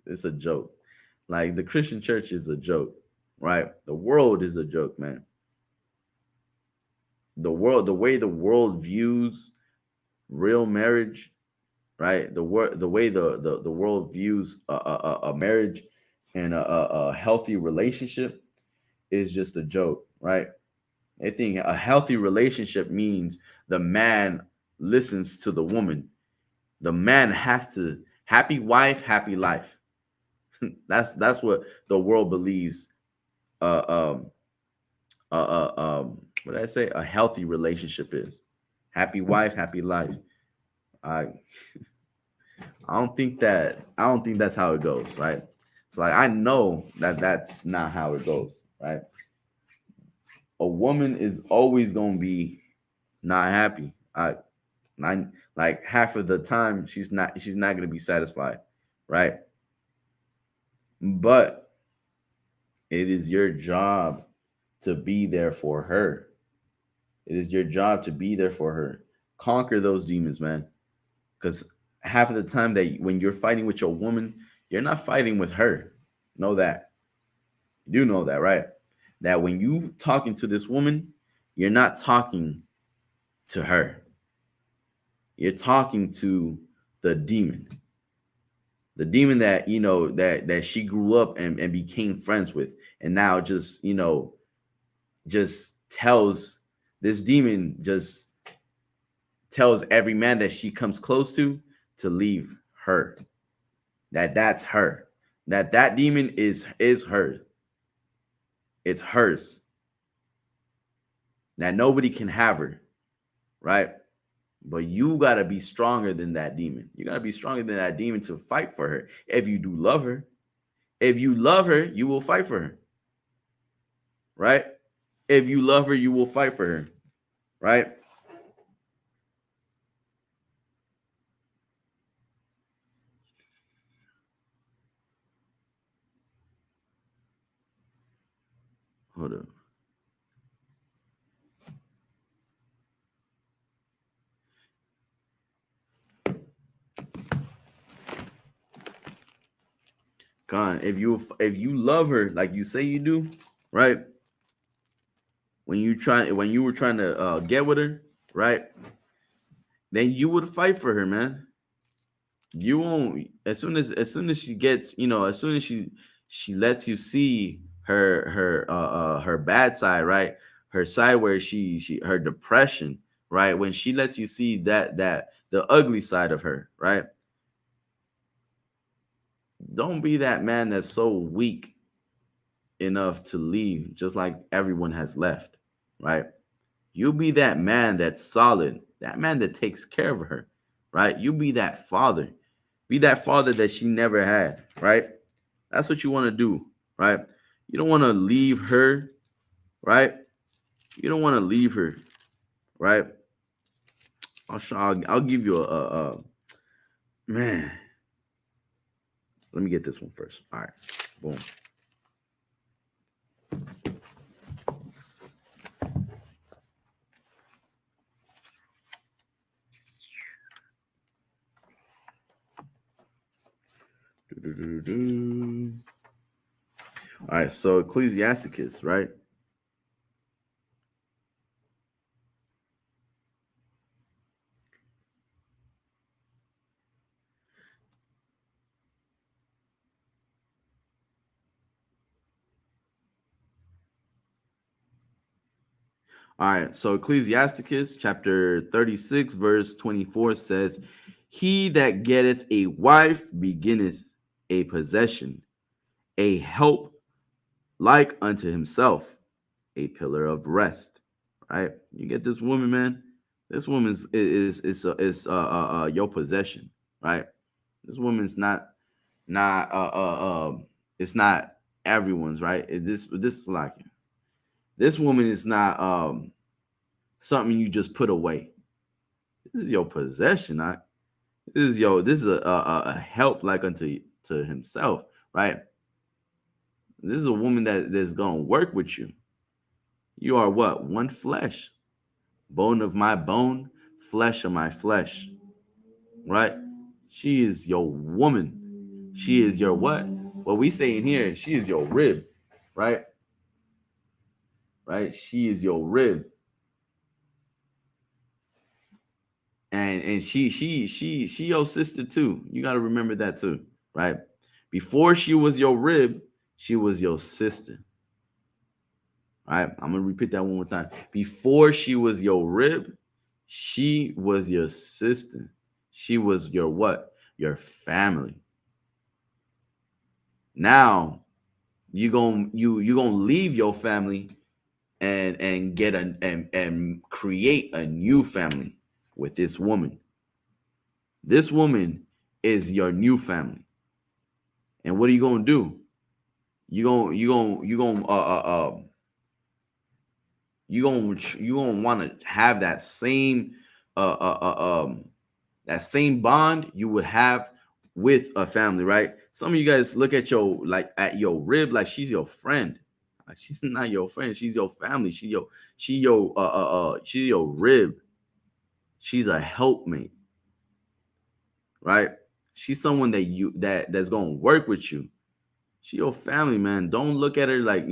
It's a joke. Like the Christian church is a joke, right? The world is a joke, man. The way the world views real marriage, right? The way the world views a marriage and a healthy relationship is just a joke, right? I think a healthy relationship means the man listens to the woman. The man has to happy wife, happy life. That's what the world believes. Uh, um, what did I say? A healthy relationship is happy wife, happy life. I I don't think that's how it goes, right? It's like I know that that's not how it goes, right? A woman is always gonna be not happy. I like half of the time she's not gonna be satisfied, right? But it is your job to be there for her. It is your job to be there for her. Conquer those demons, man. Because half of the time that when you're fighting with your woman, you're not fighting with her. Know that. You do know that, right? That when you talking to this woman, you're not talking to her. You're talking to the demon. The demon that that she grew up and became friends with, and now just just tells this demon just tells every man that she comes close to leave her. That's her. That demon is hers. It's hers. That nobody can have her, right? But you gotta be stronger than that demon. You gotta be stronger than that demon to fight for her. If you do love her, if you love her, you will fight for her, right? If you love her, you will fight for her, right? Hold up. Con, if you love her like you say you do, right? When you were trying to get with her, right? Then you would fight for her, man. You won't as soon as she gets, as soon as she lets you see her bad side, right? Her side where she her depression, right? When she lets you see that the ugly side of her, right? Don't be that man that's so weak enough to leave just like everyone has left, right? You be that man that's solid, that man that takes care of her, right? You be that father. Be that father that she never had, right? That's what you want to do, right? You don't want to leave her, right? You don't want to leave her, right? I'll give you a man. Let me get this one first. All right, boom. All right, so Ecclesiasticus, right? All right, so Ecclesiasticus chapter 36, verse 24 says, he that getteth a wife beginneth a possession, a help like unto himself, a pillar of rest. Right? You get this woman, man. This woman's is your possession, right? This woman's not. not it's not everyone's, right? This is like, this woman is not something you just put away. This is your possession. This is a help like unto to himself, right? This is a woman that's gonna work with you. You are what? One flesh, bone of my bone, flesh of my flesh, right? She is your woman. She is your what? What we say in here, she is your rib, right? Right? She is your rib. And she your sister too. You got to remember that too, right? Before she was your rib, she was your sister. All right, I'm gonna repeat that one more time. Before she was your rib, she was your sister. She was your what? Your family. Now you gonna leave your family and get and create a new family with this woman. This woman is your new family. And what are you gonna do? You gonna want to have uh, uh, uh, um that same bond you would have with a family, right? Some of you guys look at your rib like she's your friend. Like, she's not your friend. She's your family. She's your rib. She's a helpmate, right? She's someone that's gonna work with you. She your family, man. Don't look at her like,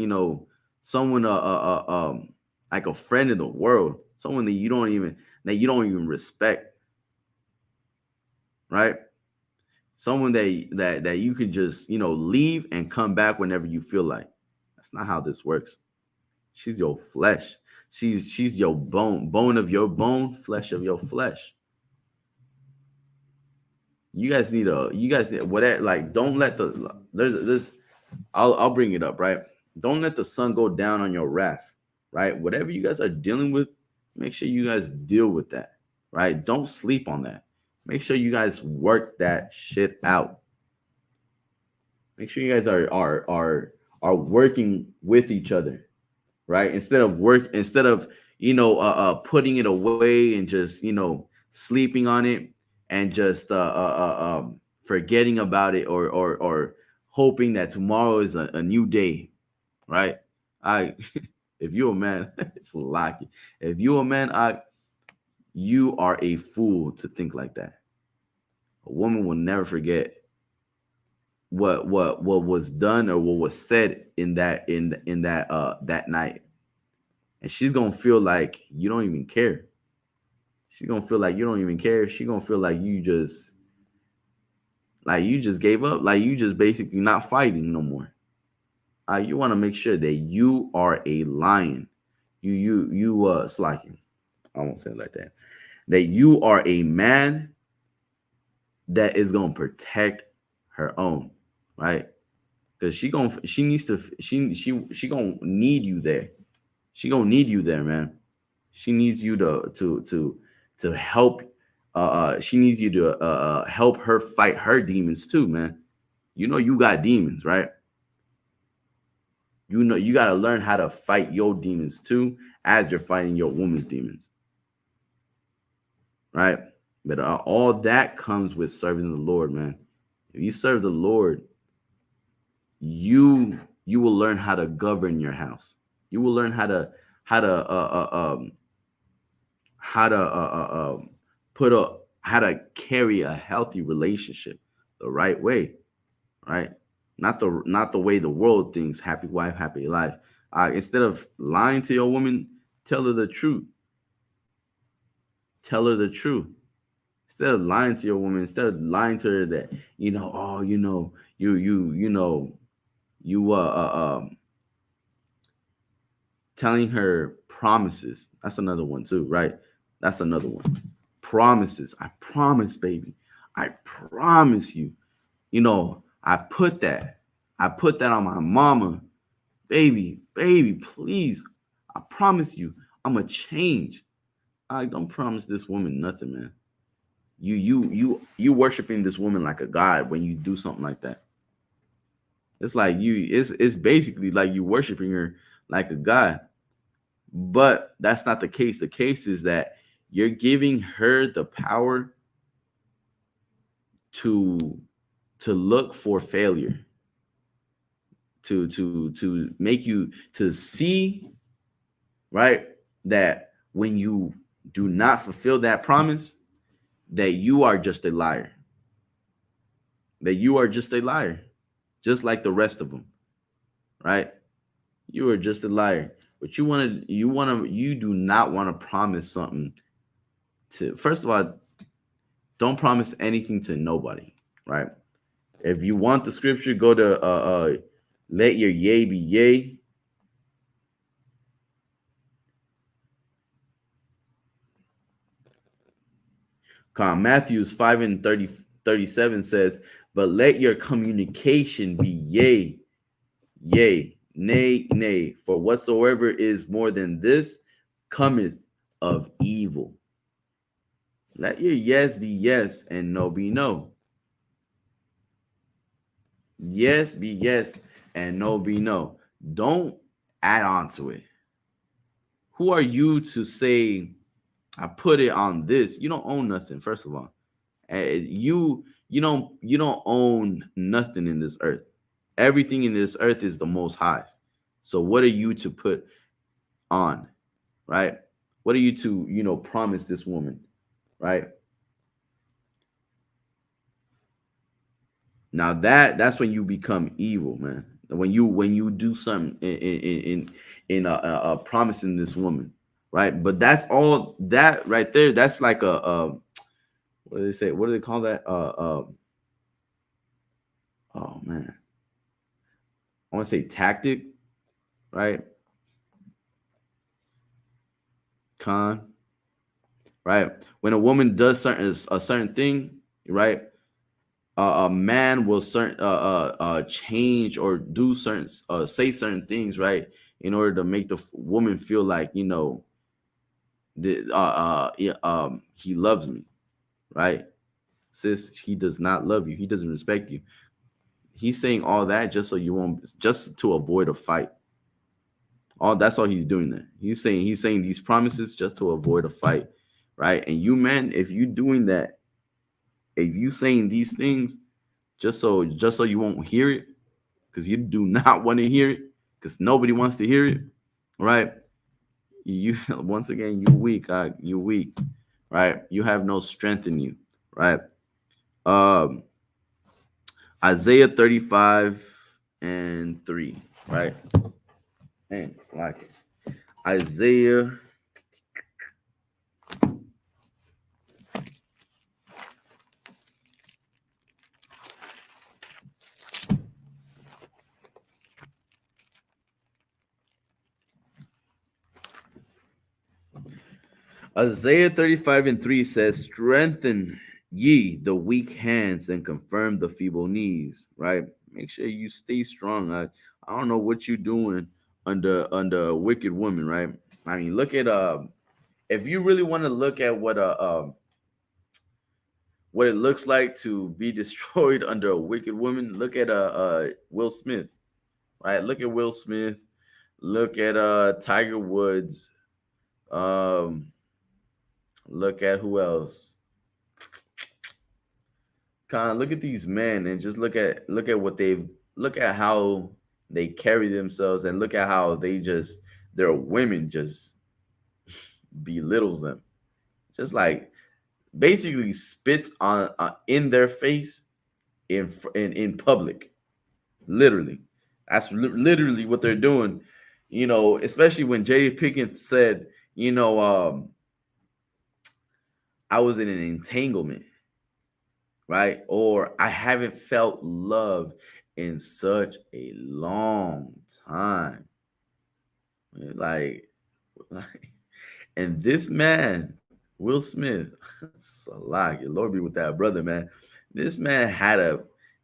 someone like a friend in the world, someone that you don't even respect, right? Someone that you can just, leave and come back whenever you feel like. That's not how this works. She's your flesh. She's your bone of your bone, flesh of your flesh. You guys need whatever, like, don't let there's I'll bring it up, right? Don't let the sun go down on your wrath, right? Whatever you guys are dealing with, make sure you guys deal with that, right? Don't sleep on that. Make sure you guys work that shit out. Make sure you guys are working with each other, right? Instead of putting it away and just sleeping on it and just forgetting about it, or hoping that tomorrow is a new day, right? I If you're a man, it's lucky. If you're a man, you are a fool to think like that. A woman will never forget what was done or what was said in that night, and she's gonna feel like you don't even care. She's gonna feel like you don't even care. She's gonna feel like you just gave up, like you just basically not fighting no more. You want to make sure that you are a lion. You slacking. I won't say it like that. That you are a man that is gonna protect her own, right? Because she needs to she gonna need you there. She gonna need you there, man. She needs you to help. She needs you to help her fight her demons too, man. You got demons, right? You got to learn how to fight your demons too, as you're fighting your woman's demons, right? But all that comes with serving the Lord, man. If you serve the Lord, you will learn how to govern your house. You will learn how to how to put a how to carry a healthy relationship the right way, right? Not the way the world thinks. Happy wife, happy life. Instead of lying to your woman, tell her the truth. Tell her the truth. Instead of lying to your woman, instead of lying to her that oh, you telling her promises. That's another one too, right? That's another one. Promises. I promise, baby. I promise you. I put that on my mama. Baby, please. I promise you, I'm a change. I don't promise this woman nothing, man. You worshiping this woman like a god when you do something like that. It's like it's basically like you worshiping her like a god. But that's not the case. The case is that you're giving her the power to look for failure, to make you to see, right, that when you do not fulfill that promise, that you are just a liar. That you are just a liar, just like the rest of them, right? You are just a liar. But you do not want to promise something to, first of all, don't promise anything to nobody, right? If you want the scripture, go to let your yea be yea. Matthews 5 and 37 says, but let your communication be yea, yea, nay, nay, for whatsoever is more than this cometh of evil. Let your yes be yes and no be no. Yes be yes and no be no. Don't add on to it. Who are you to say, I put it on this? You don't own nothing, first of all. You don't own nothing in this earth. Everything in this earth is the most high's. So what are you to put on, right? What are you to, promise this woman, right? Now that's when you become evil, man. When you do something in promising this woman, right? But that's all that right there. That's like what do they say? What do they call that? Oh man, I want to say tactic, right? Con, right? When a woman does a certain thing, right? A man will change or do certain say certain things, right, in order to make the woman feel like, yeah, he loves me, right? Sis, he does not love you. He doesn't respect you. He's saying all that just so you won't, just to avoid a fight. All that's all he's doing there. He's saying these promises just to avoid a fight, right? And you men, if you doing that, if you saying these things just so you won't hear it, because you do not want to hear it, because nobody wants to hear it, right? You once again, you weak, you weak, right? You have no strength in you, right? Um, Isaiah 35 and 3, right? Thanks, like it. Isaiah. Isaiah 35 and 3 says, strengthen ye the weak hands and confirm the feeble knees, right? Make sure you stay strong. I don't know what you're doing under a wicked woman, right? I mean, look at if you really want to look at what it looks like to be destroyed under a wicked woman, look at Will Smith, right? Look at Will Smith. Look at Tiger Woods. Um, look at who else? Kind of look at these men and just look at what they've look at how they carry themselves, and look at how their women just belittles them, just like basically spits on in their face in public. Literally, that's literally what they're doing. Especially when Jada Pinkett said, I was in an entanglement, right? Or I haven't felt love in such a long time. Like, and this man, Will Smith, Salah, your Lord be with that brother, man. This man had to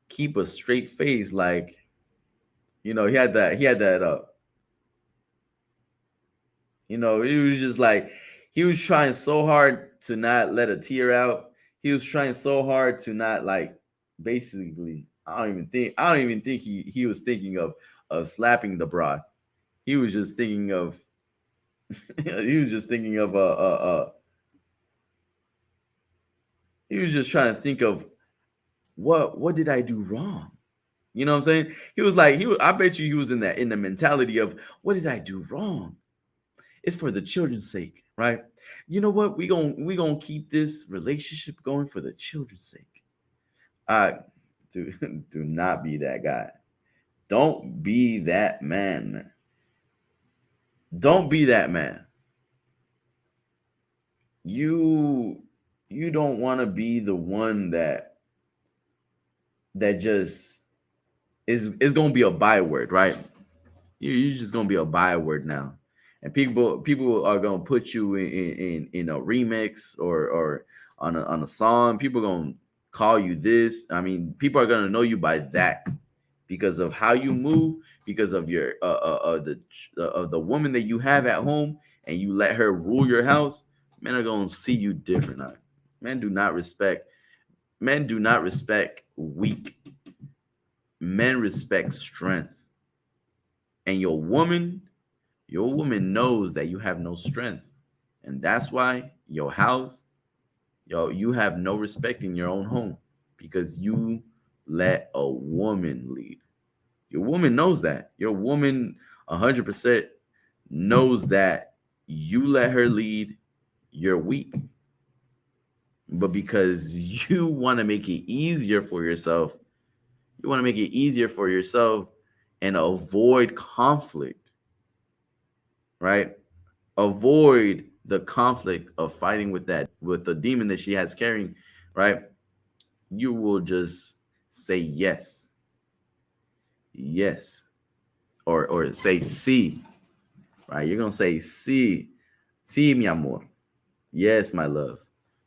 keep a straight face, like, he had that he was just like, he was trying so hard to not let a tear out. He was trying so hard to not, like, basically I don't even think he was thinking of slapping the broad. He was just thinking of he was just thinking of he was just trying to think of what did I do wrong? You know what I'm saying? He was like, I bet you he was in the mentality of what did I do wrong? It's for the children's sake, right? You know what? We gonna keep this relationship going for the children's sake. Do do not be that guy. Don't be that man. Don't be that man. You you don't want to be the one that just is gonna be a byword, right? You're just gonna be a byword now, and people are gonna put you in a remix or on a song. People gonna call you this. I mean, people are gonna know you by that because of how you move, because of your the woman that you have at home, and you let her rule your house. Men are gonna see you different. Now. Men do not respect. Men do not respect weak. Men respect strength, and your woman knows that you have no strength, and that's why your house, you have no respect in your own home because you let a woman lead. Your woman knows that. Your woman 100% knows that you let her lead, you're weak. But because you want to make it easier for yourself, you want to make it easier for yourself and avoid conflict, right? Avoid the conflict of fighting with the demon that she has carrying, right? You will just say yes, yes, or say sí, right? You're gonna say sí, sí, mi amor, yes, my love,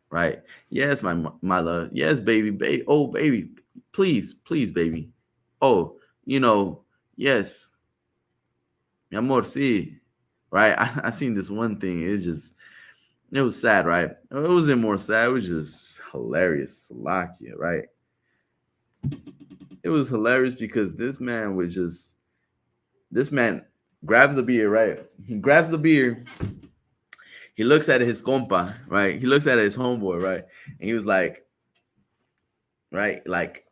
right? Yes, my love, yes, baby, oh, baby, please, please, baby, oh, you know, yes, mi amor, sí, right? I seen this one thing. It was sad, right? It wasn't more sad. It was just hilarious. Slovakia, right? It was hilarious because this man grabs the beer, right? He grabs the beer. He looks at his compa, right? He looks at his homeboy, right? And he was like, right, like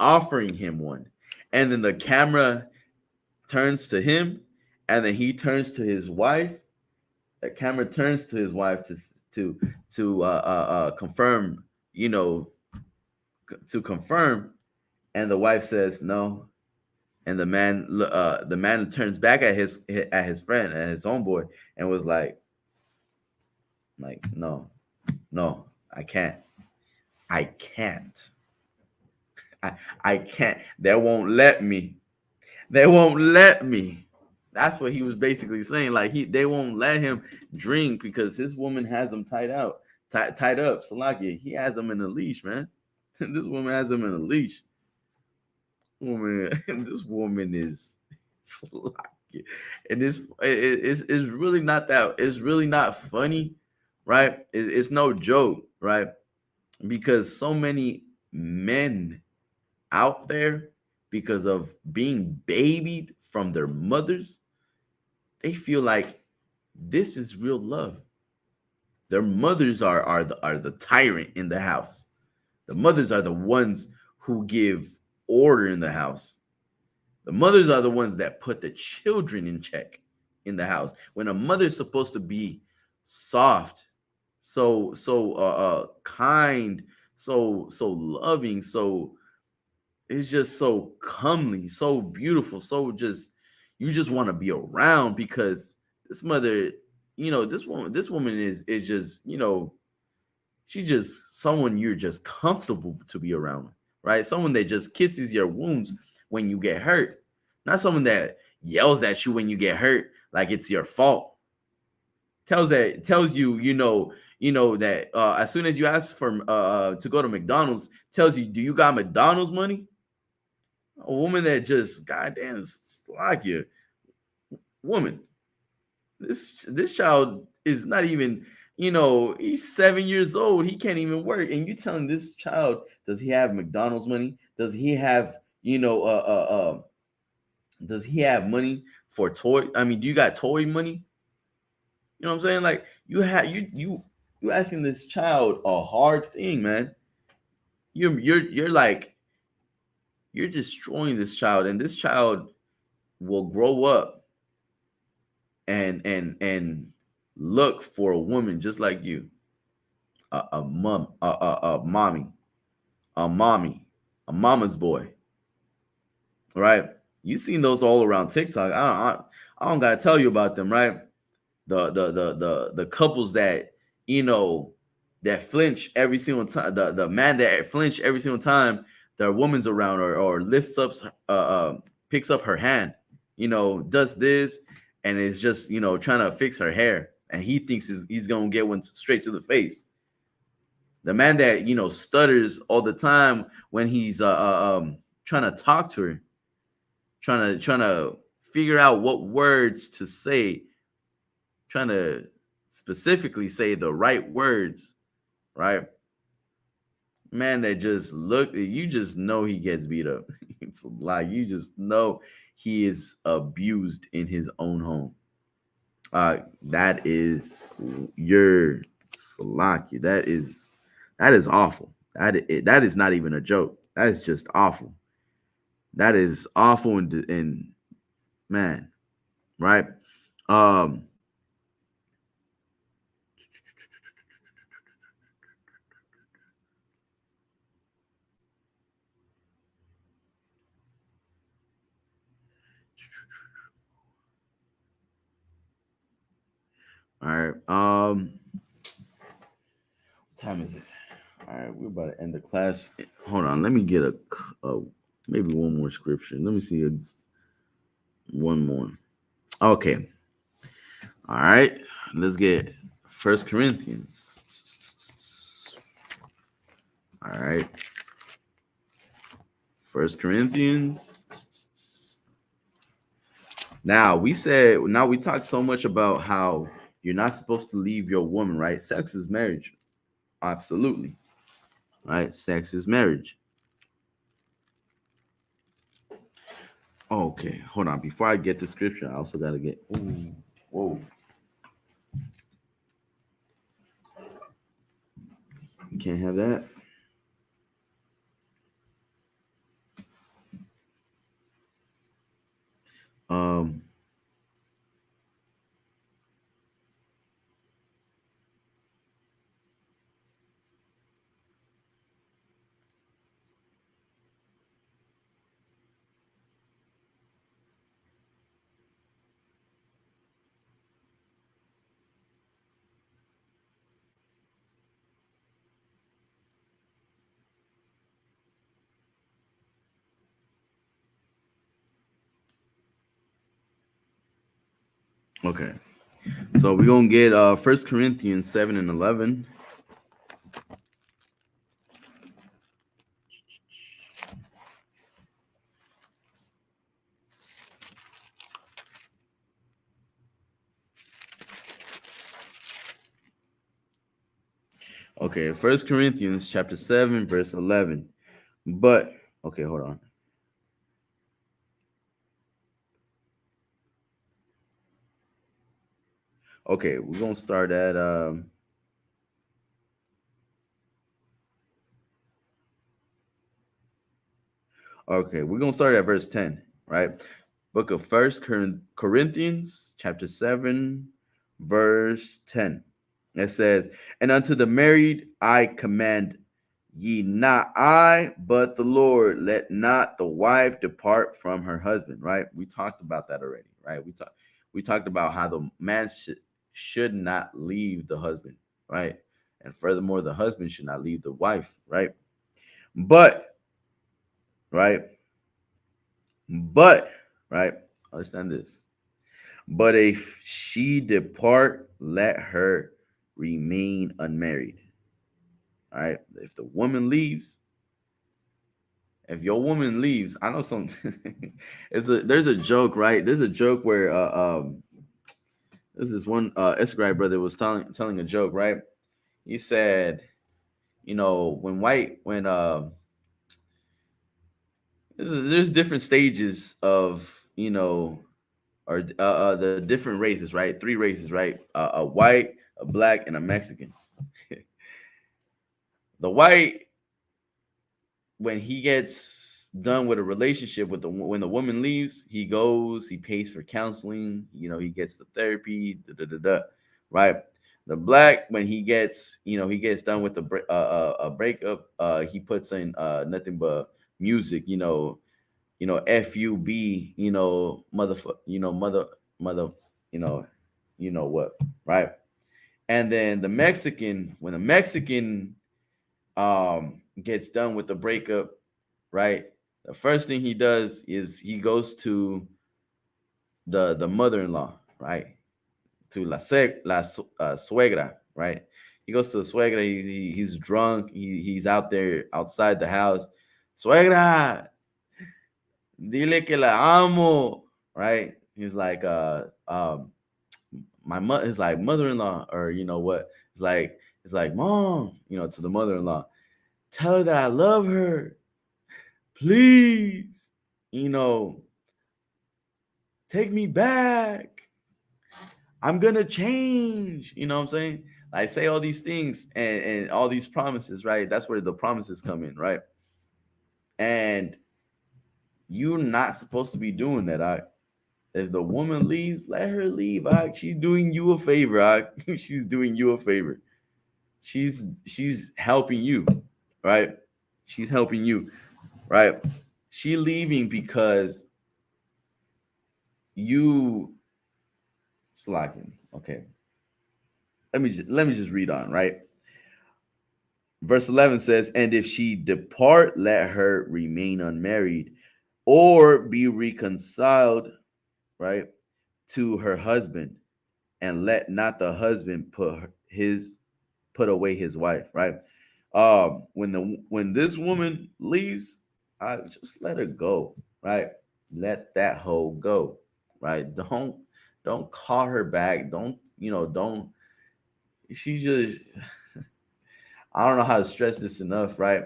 offering him one. And then the camera turns to him, and then he turns to his wife. The camera turns to his wife to confirm, you know, to confirm, and the wife says no, and the man turns back at his friend, at his homeboy, and was like no, no, I can't, I I can't. They won't let me. That's what he was basically saying. Like they won't let him drink because his woman has him tied up. Salaki, he has him in a leash, man. This woman has him in a leash. Woman, this woman is Salaki, and it's really not that. It's really not funny, right? It's no joke, right? Because so many men out there, because of being babied from their mothers, they feel like this is real love. Their mothers are the tyrant in the house. The mothers are the ones who give order in the house. The mothers are the ones that put the children in check in the house. When a mother is supposed to be soft, so kind, so loving, so it's just so comely, so beautiful, so just you just want to be around because this mother, this woman is just, she's just someone you're just comfortable to be around, right? Someone that just kisses your wounds when you get hurt, not someone that yells at you when you get hurt like it's your fault. Tells you, that as soon as you ask for to go to McDonald's, tells you, do you got McDonald's money? A woman that just goddamn like you, woman. This child is not even. He's 7 years old. He can't even work. And you telling this child, does he have McDonald's money? Does he have, does he have money for toy? I mean, do you got toy money? You know what I'm saying? Like you asking this child a hard thing, man. You're like you're destroying this child, and this child will grow up and look for a woman just like you, a mom, a mommy, a mommy, a mama's boy, right? You seen those all around TikTok. I don't gotta tell you about them, right? The couples that that flinch every single time. The man that flinch every single time their woman's around, or lifts up, picks up her hand, does this, and is just trying to fix her hair, and he thinks he's gonna get one straight to the face. The man that stutters all the time when he's trying to talk to her, trying to figure out what words to say, trying to specifically say the right words, right? Man, that just look, you just know he gets beat up. It's like you just know he is abused in his own home. That is your Salaki. That is awful. That is not even a joke. That is just awful. That is awful, and man, right? Um, all right. What time is it? All right, we're about to end the class. Hold on, let me get a maybe one more scripture. Let me see one more. Okay. All right. Let's get First Corinthians. All right. First Corinthians. Now we talked so much about how you're not supposed to leave your woman, right? Sex is marriage. Absolutely. Right? Sex is marriage. Okay, hold on. Before I get the scripture, I also gotta get. Ooh, whoa. Can't have that. Um. Okay. So we're gonna get First Corinthians 7 and 11. Okay, First Corinthians chapter 7, verse 11. But okay, hold on. Okay, we're gonna start at okay, we're gonna start at verse 10, right? Book of First Corinthians, chapter 7, verse 10. It says, "And unto the married I command ye, not I, but the Lord, let not the wife depart from her husband." Right? We talked about that already, right? We talked about how the man should not leave the husband, right? And furthermore, the husband should not leave the wife, right? But, right? But, right? Understand this. But if she depart, let her remain unmarried. All right. If the woman leaves, if your woman leaves, I know some. There's a joke, right? There's a joke where This is one Instagram brother was telling a joke, right? He said, when there's different stages of, or the different races, right? Three races, right? A white, a black, and a Mexican. The white, when he gets done with a relationship with when the woman leaves, he goes, he pays for counseling, he gets the therapy, right? The black, when he gets done with the a breakup, he puts in nothing but music, fub, motherfucker, mother, you know what, right? And then the Mexican, when the Mexican gets done with the breakup, right? The first thing he does is he goes to the mother-in-law, right? To suegra, right? He goes to the suegra. He's drunk. He's out there outside the house. Suegra, dile que la amo, right? He's like, my mother is like mother-in-law, or what? It's like mom, to the mother-in-law. Tell her that I love her, please. You know, take me back. I'm gonna change. You know what I'm saying? I say all these things and all these promises, right? That's where the promises come in, right? And you're not supposed to be doing that. If the woman leaves, let her leave. She's doing you a favor. She's doing you a favor. She's helping you, right? She's helping you, right? She leaving because you slacking. Okay. Let me just read on, right? Verse 11 says, "And if she depart, let her remain unmarried or be reconciled, right, to her husband, and let not the husband put away his wife," right? When this woman leaves, I just let her go, right? Let that hoe go, right? Don't call her back. Don't. She just, I don't know how to stress this enough, right?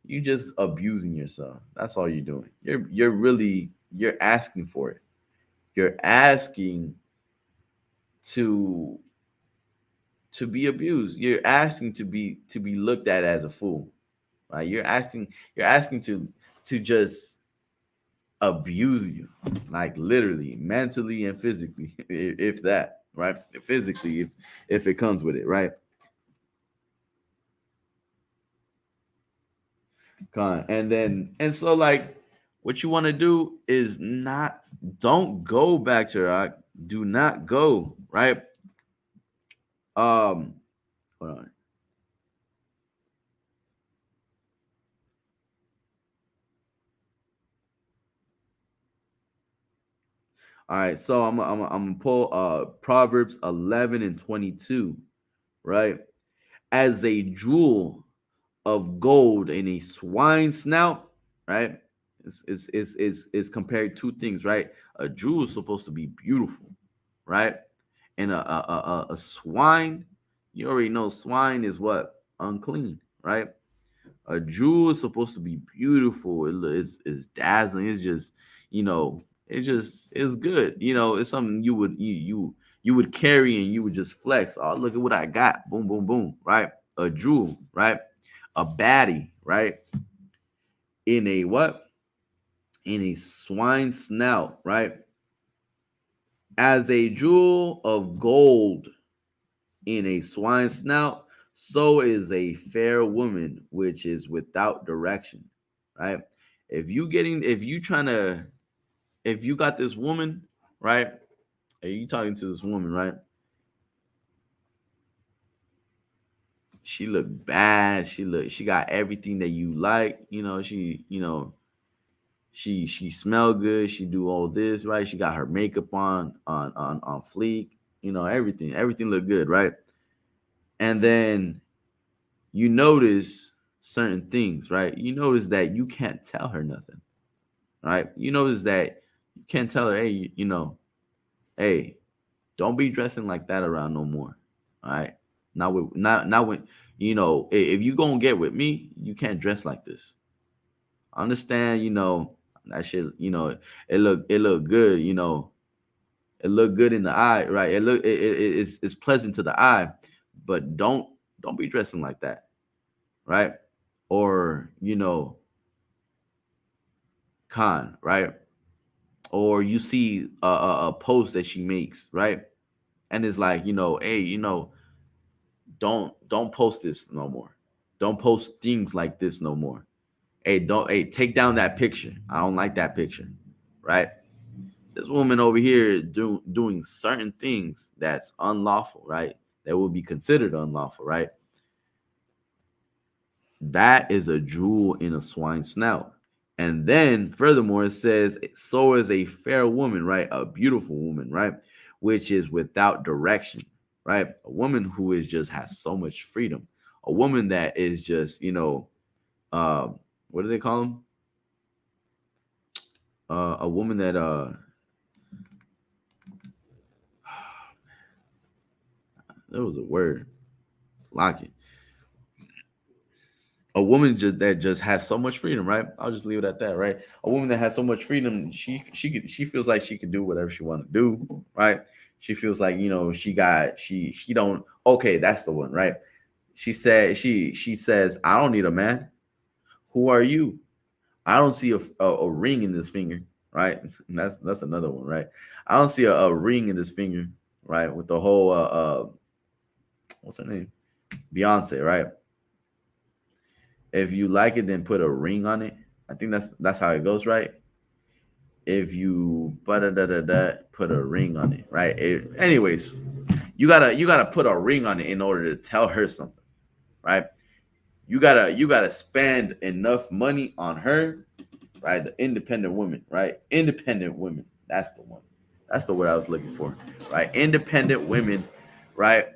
You just abusing yourself. That's all you're doing. You're asking for it. You're asking to be abused. You're asking to be looked at as a fool, right? You're asking to just abuse you, like literally, mentally and physically, if that, right? Physically, if it comes with it, right? And so, like, what you want to do is not, don't go back to Iraq. Do not go, right? Um, hold on. All right, so I'm gonna pull Proverbs 11 and 22, right? As a jewel of gold in a swine snout, right? Is compared two things, right? A jewel is supposed to be beautiful, right? And a swine, you already know swine is what? Unclean, right? A jewel is supposed to be beautiful. It's dazzling. It's just, it's good. It's something you would carry and you would just flex. Oh, look at what I got. Boom, boom, boom. Right? A jewel, right? A baddie, right? In a what? In a swine snout, right? As a jewel of gold in a swine snout, so is a fair woman which is without direction, right? If you got this woman, right? Are you talking to this woman, right? She look bad. She got everything that you like. She smell good. She do all this, right? She got her makeup on fleek. Everything look good, right? And then you notice certain things, right? You notice that you can't tell her nothing, right? You notice that you can't tell her, hey, hey, Don't be dressing like that around no more. All right. Not when if you gonna get with me, you can't dress like this. I understand, that shit, it look good, it look good in the eye, right? It's pleasant to the eye, but don't be dressing like that, right? Or right? Or you see a post that she makes, right? And it's like, hey, don't post this no more. Don't post things like this no more. Hey, take down that picture. I don't like that picture, right? This woman over here doing certain things that's unlawful, right? That would be considered unlawful, right? That is a jewel in a swine's snout. And then furthermore, it says, so is a fair woman, right? A beautiful woman, right? Which is without direction, right? A woman who is just has so much freedom. A woman that is just, uh, what do they call them? A woman that there was a word. It's locking. A woman that just has so much freedom, right? I'll just leave it at that, right? A woman that has so much freedom, she feels like she can do whatever she want to do, right? She feels like she don't. Okay, that's the one, right? She says, I don't need a man. Who are you? I don't see a ring in this finger, right? And that's another one, right? I don't see a ring in this finger, right? With the whole what's her name, Beyonce, right? If you like it, then put a ring on it. I think that's how it goes, right? If you put a ring on it, right? Anyways, you gotta put a ring on it in order to tell her something, right? You gotta spend enough money on her, right? The independent women, right? Independent women. That's the one. That's the word I was looking for, right? Independent women, right?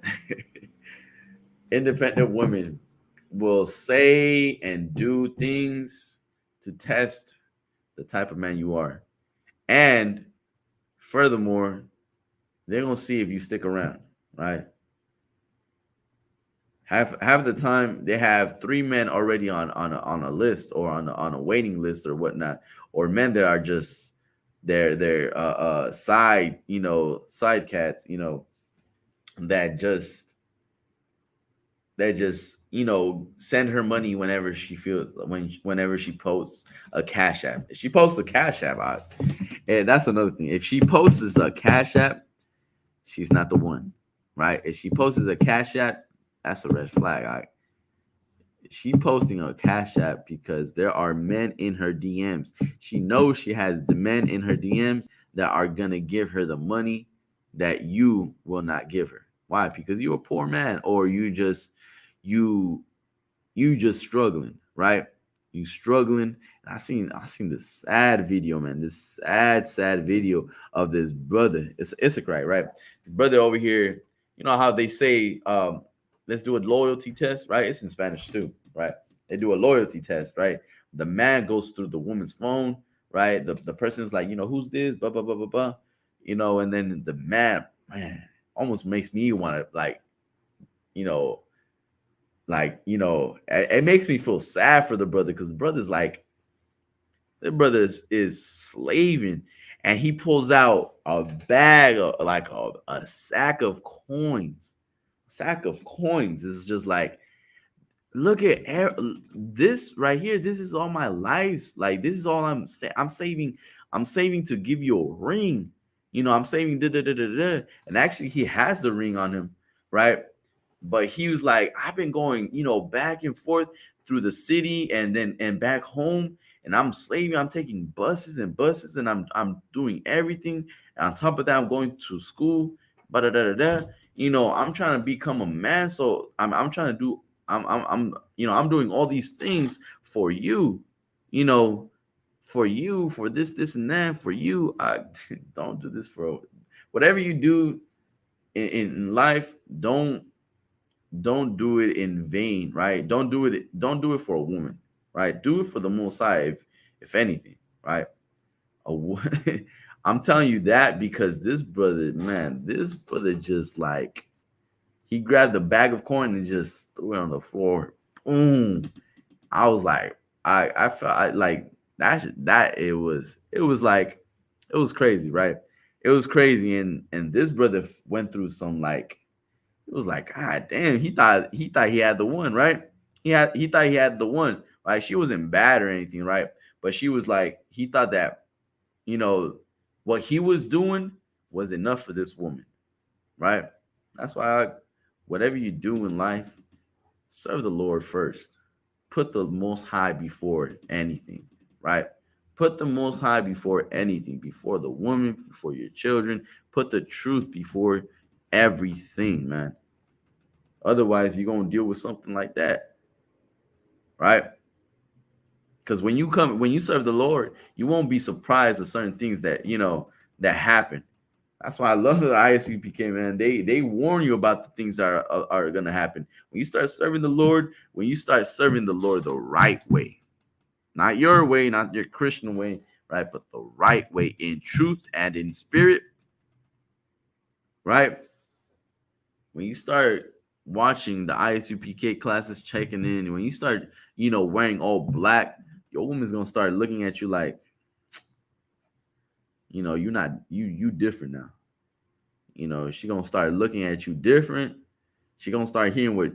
Independent women will say and do things to test the type of man you are. And furthermore, they're gonna see if you stick around, right? Half the time they have three men already on a list or on a waiting list or whatnot, or men that are just they're side cats, that just send her money whenever she posts a cash app. If she posts a cash app out, and that's another thing. If she posts a cash app, she's not the one, right? If she posts a cash app, that's a red flag. All right? She posting a cash app because there are men in her DMs. She knows she has the men in her DMs that are gonna give her the money that you will not give her. Why? Because you're a poor man, or you you just struggling, right? You struggling. And I seen this sad video, man. This sad video of this brother. It's Issachar, right? The brother over here. You know how they say, let's do a loyalty test, right? It's in Spanish too, right? They do a loyalty test, right? The man goes through the woman's phone, right? The person's like, who's this? Blah blah blah blah blah. And then the man, almost makes me want to you know, it makes me feel sad for the brother because the brother is slaving, and he pulls out a bag of like a sack of coins. Sack of coins is just like, look at this right here. This is all my lives. Like, this is all I'm saving. I'm saving to give you a ring. I'm saving da da da da da. And actually, he has the ring on him, right? But he was like, I've been going, back and forth through the city and back home, and I'm slaving. I'm taking buses and buses, and I'm doing everything. And on top of that, I'm going to school. Da da da da. I'm trying to become a man, so I'm trying to do. I'm doing all these things for you, you know, for you, for this and that, for you. I don't do this for whatever you do in life. Don't do it in vain, right? Don't do it for a woman, right? Do it for the Most High, if anything, right? a wo- I'm telling you that because this brother, man, this brother just like he grabbed a bag of corn and just threw it on the floor. Boom. I was like, I felt like that it was like it was crazy, right? It was crazy, and this brother went through some like it was like, God damn, he thought he had the one, right? He thought he had the one. Like she wasn't bad or anything, right? But she was like, he thought that, you know, what he was doing was enough for this woman, right? That's why whatever you do in life, serve the Lord first. Put the most high before anything, right? Put the most high before anything, before the woman, before your children. Put the truth before everything, man. Otherwise, you're gonna deal with something like that, right? Because when you serve the Lord, you won't be surprised at certain things that that happen. That's why I love the ISUPK, man. They warn you about the things that are gonna happen when you start serving the Lord. When you start serving the Lord the right way, not your way, not your Christian way, right, but the right way in truth and in spirit, right? When you start watching the ISUPK classes checking in, when you start, wearing all black, your woman's gonna start looking at you like, you're not you different now. She gonna start looking at you different. She gonna start hearing what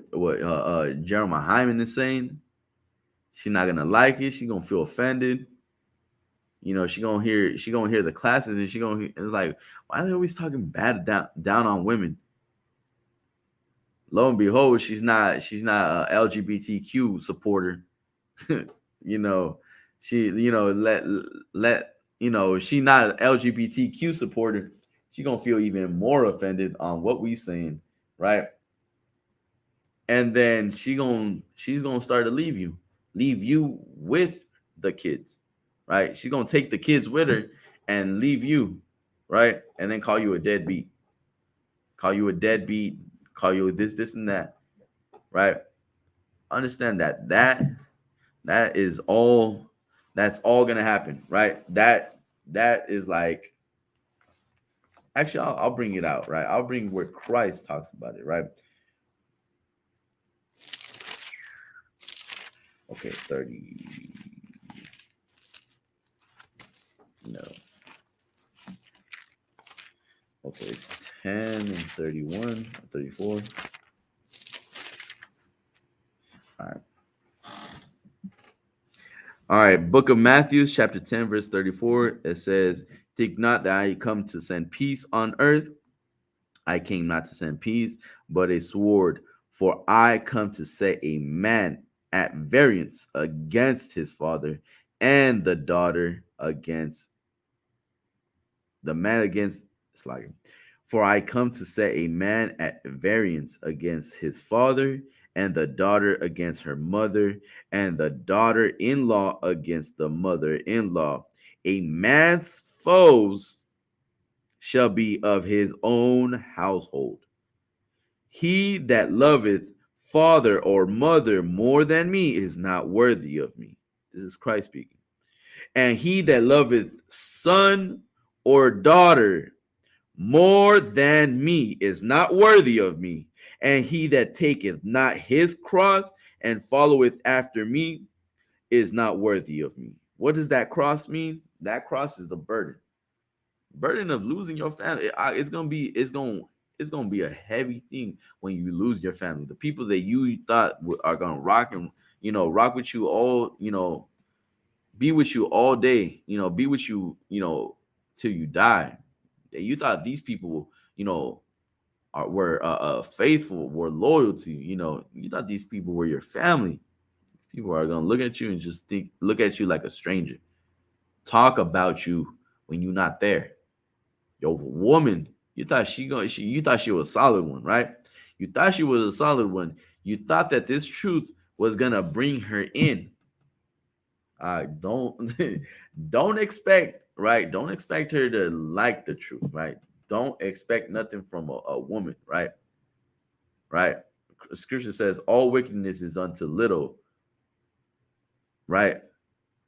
Jeremiah Hyman is saying. She's not gonna like it. She gonna feel offended. She gonna hear the classes, and it's like, why are they always talking bad down on women? Lo and behold, she's not a LGBTQ supporter. you know, she not an LGBTQ supporter. She gonna feel even more offended on what we saying, right? And then she's gonna start to leave you with the kids, right? She's gonna take the kids with her and leave you, right? And then call you a deadbeat, call you this and that, right? Understand that is all that's all gonna happen, right? That is like, actually, I'll bring it out, right? I'll bring where Christ talks about it, right? Okay, 30. No. Okay, it's 10 and 31, 34. All right. All right. Book of Matthew, chapter 10, verse 34. It says, think not that I come to send peace on earth. I came not to send peace, but a sword. For I come to set a man at variance against his father, and the daughter against the man against Slack. For I come to set a man at variance against his father, and the daughter against her mother, and the daughter in law against the mother in law. A man's foes shall be of his own household. He that loveth father or mother more than me is not worthy of me. This is Christ speaking. And he that loveth son or daughter more than me is not worthy of me. And he that taketh not his cross and followeth after me is not worthy of me. What does that cross mean? That cross is the burden of losing your family. It's gonna be a heavy thing when you lose your family. The people that you thought are gonna rock and rock with you all, be with you all day, be with you, till you die. You thought these people, were faithful, were loyal to you. You thought these people were your family. People are gonna look at you and just look at you like a stranger. Talk about you when you're not there. Your woman, you thought she was a solid one, right? You thought she was a solid one. You thought that this truth was gonna bring her in. Don't don't expect, right? Don't expect her to like the truth, right? Don't expect nothing from a woman, right? Right? Scripture says all wickedness is unto little, right?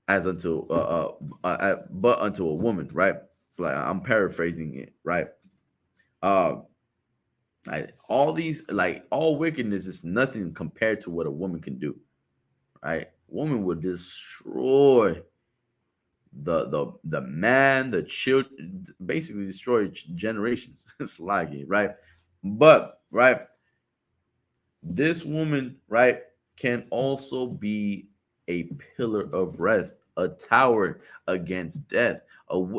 As unto but unto a woman, right? It's like I'm paraphrasing it, right? Uh, like all these, like all wickedness is nothing compared to what a woman can do, right? Woman would destroy the man, the children, basically destroy generations. It's like it, right? But right, this woman, right, can also be a pillar of rest, a tower against death.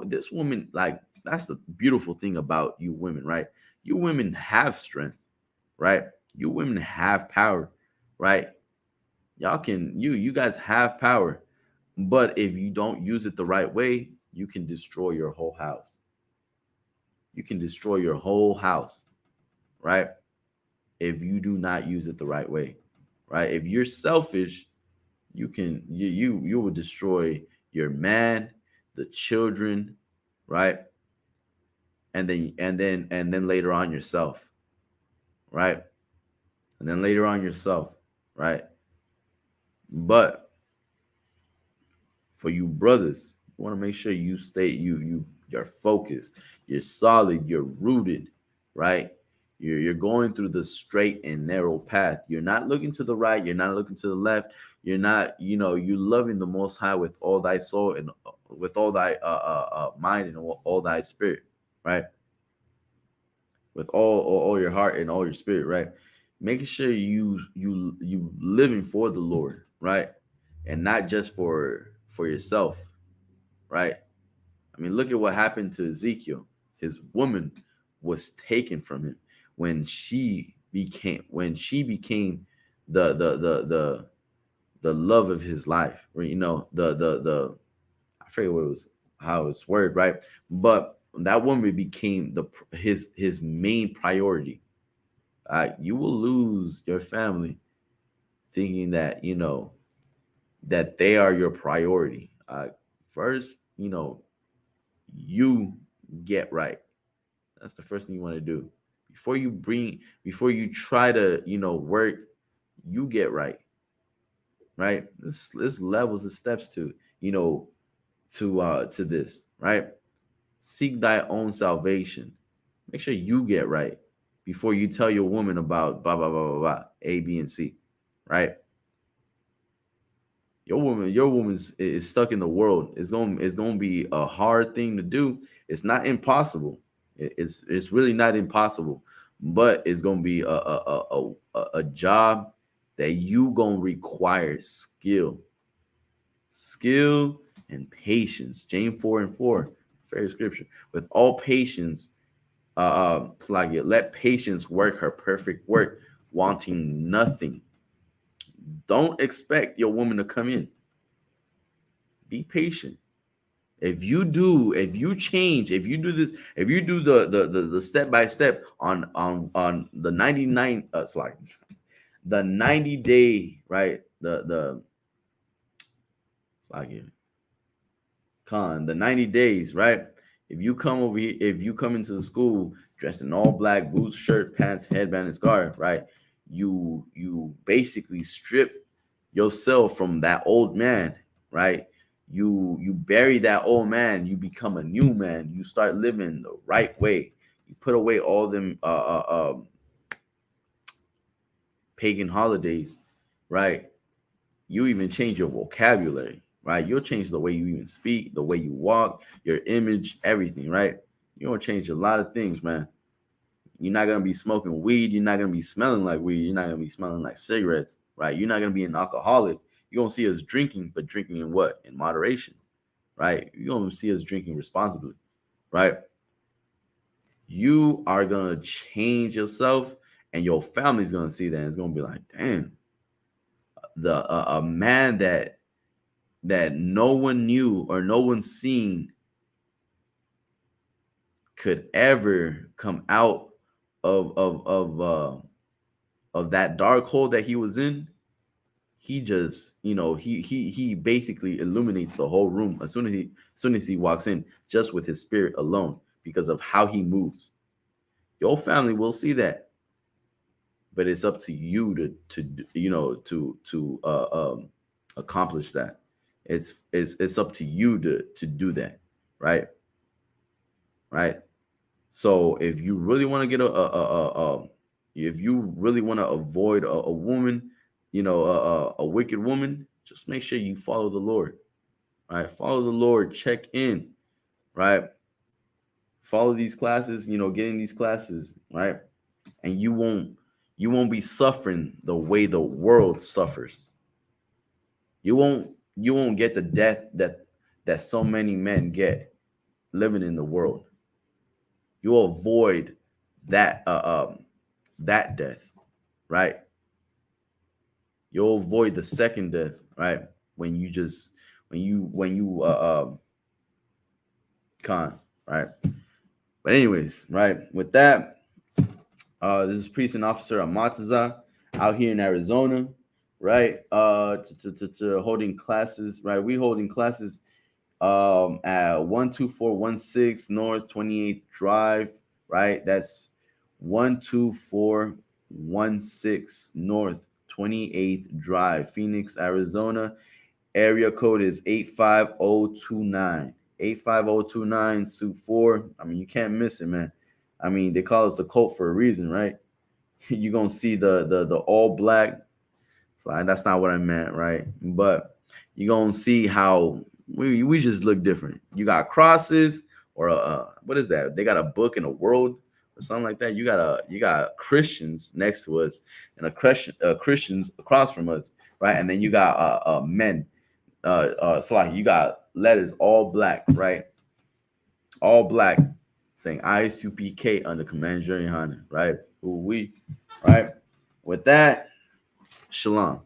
This woman, like, that's the beautiful thing about you women, right? You women have strength, right? You women have power, right? Y'all can, you guys have power, but if you don't use it the right way, you can destroy your whole house. You can destroy your whole house, right? If you do not use it the right way, right? If you're selfish, you will destroy your man, the children, right? And then later on yourself, right? And then later on yourself, right? But for you brothers, you want to make sure you stay, you're focused, you're solid, you're rooted, right? You're going through the straight and narrow path. You're not looking to the right, you're not looking to the left. You're not, you're loving the Most High with all thy soul and with all thy mind and all thy spirit, right? With all your heart and all your spirit, right? Making sure you living for the Lord, right? And not just for yourself, right? I mean, look at what happened to Ezekiel. His woman was taken from him when she became the love of his life. Or, the I forget what it was, how it's worded, right? But that woman became his main priority. You will lose your family thinking that that they are your priority. First, you get right. That's the first thing you want to do. Before you try to, work, you get right. Right? This levels and steps to this, right? Seek thy own salvation. Make sure you get right before you tell your woman about blah blah blah blah blah, A, B, and C. Right? Your woman is stuck in the world. It's going to be a hard thing to do. It's not impossible. It's really not impossible, but it's going to be a job that you going to require skill and patience. James 4:4, fair scripture. With all patience, it's like it. Let patience work her perfect work, wanting nothing. Don't expect your woman to come in. Be patient. If you change, if you do this, if you do the step by step on the 99, it's like the 90-day, right? The it's like the 90 days, right? If you come over here, if you come into the school dressed in all black, boots, shirt, pants, headband, and scarf, right? You basically strip yourself from that old man, right? You bury that old man, you become a new man, you start living the right way. You put away all them pagan holidays, right? You even change your vocabulary, right? You'll change the way you even speak, the way you walk, your image, everything, right? You're gonna change a lot of things, man. You're not gonna be smoking weed. You're not gonna be smelling like weed. You're not gonna be smelling like cigarettes, right? You're not gonna be an alcoholic. You're gonna see us drinking, but drinking in what? In moderation, right? You're gonna see us drinking responsibly, right? You are gonna change yourself, and your family's gonna see that. And it's gonna be like, damn, the a man that no one knew or no one seen could ever come out of that dark hole that he was in. He just, he basically illuminates the whole room as soon as he walks in, just with his spirit alone, because of how he moves. Your family will see that, but it's up to you to accomplish that. It's up to you to do that, right? right? So if you really want to get if you really want to avoid a woman, a wicked woman, just make sure you follow the Lord, right? Follow the Lord, check in, right? Follow these classes, get in these classes, right? And you won't be suffering the way the world suffers. You won't get the death that so many men get living in the world. You'll avoid that that death, right? You'll avoid the second death, right? When you just when you con, right? But anyways, right? With that, this is Priest and Officer Amataza out here in Arizona, right? To holding classes, right? We holding classes at 12416 North 28th Drive, right? That's 12416 North 28th Drive, Phoenix, Arizona. Area code is 85029. 85029 suit 4. I mean, you can't miss it, man. I mean, they call us a cult for a reason, right? You're gonna see the all black. So that's not what I meant, right? But you're gonna see how we just look different. You got crosses, or what is that? They got a book in the world or something like that. You got Christians next to us, and Christians across from us, right? And then you got men. So like you got letters all black, right? All black, saying ISUPK under Command Jerry Hunter, right? Who we, right? With that, shalom.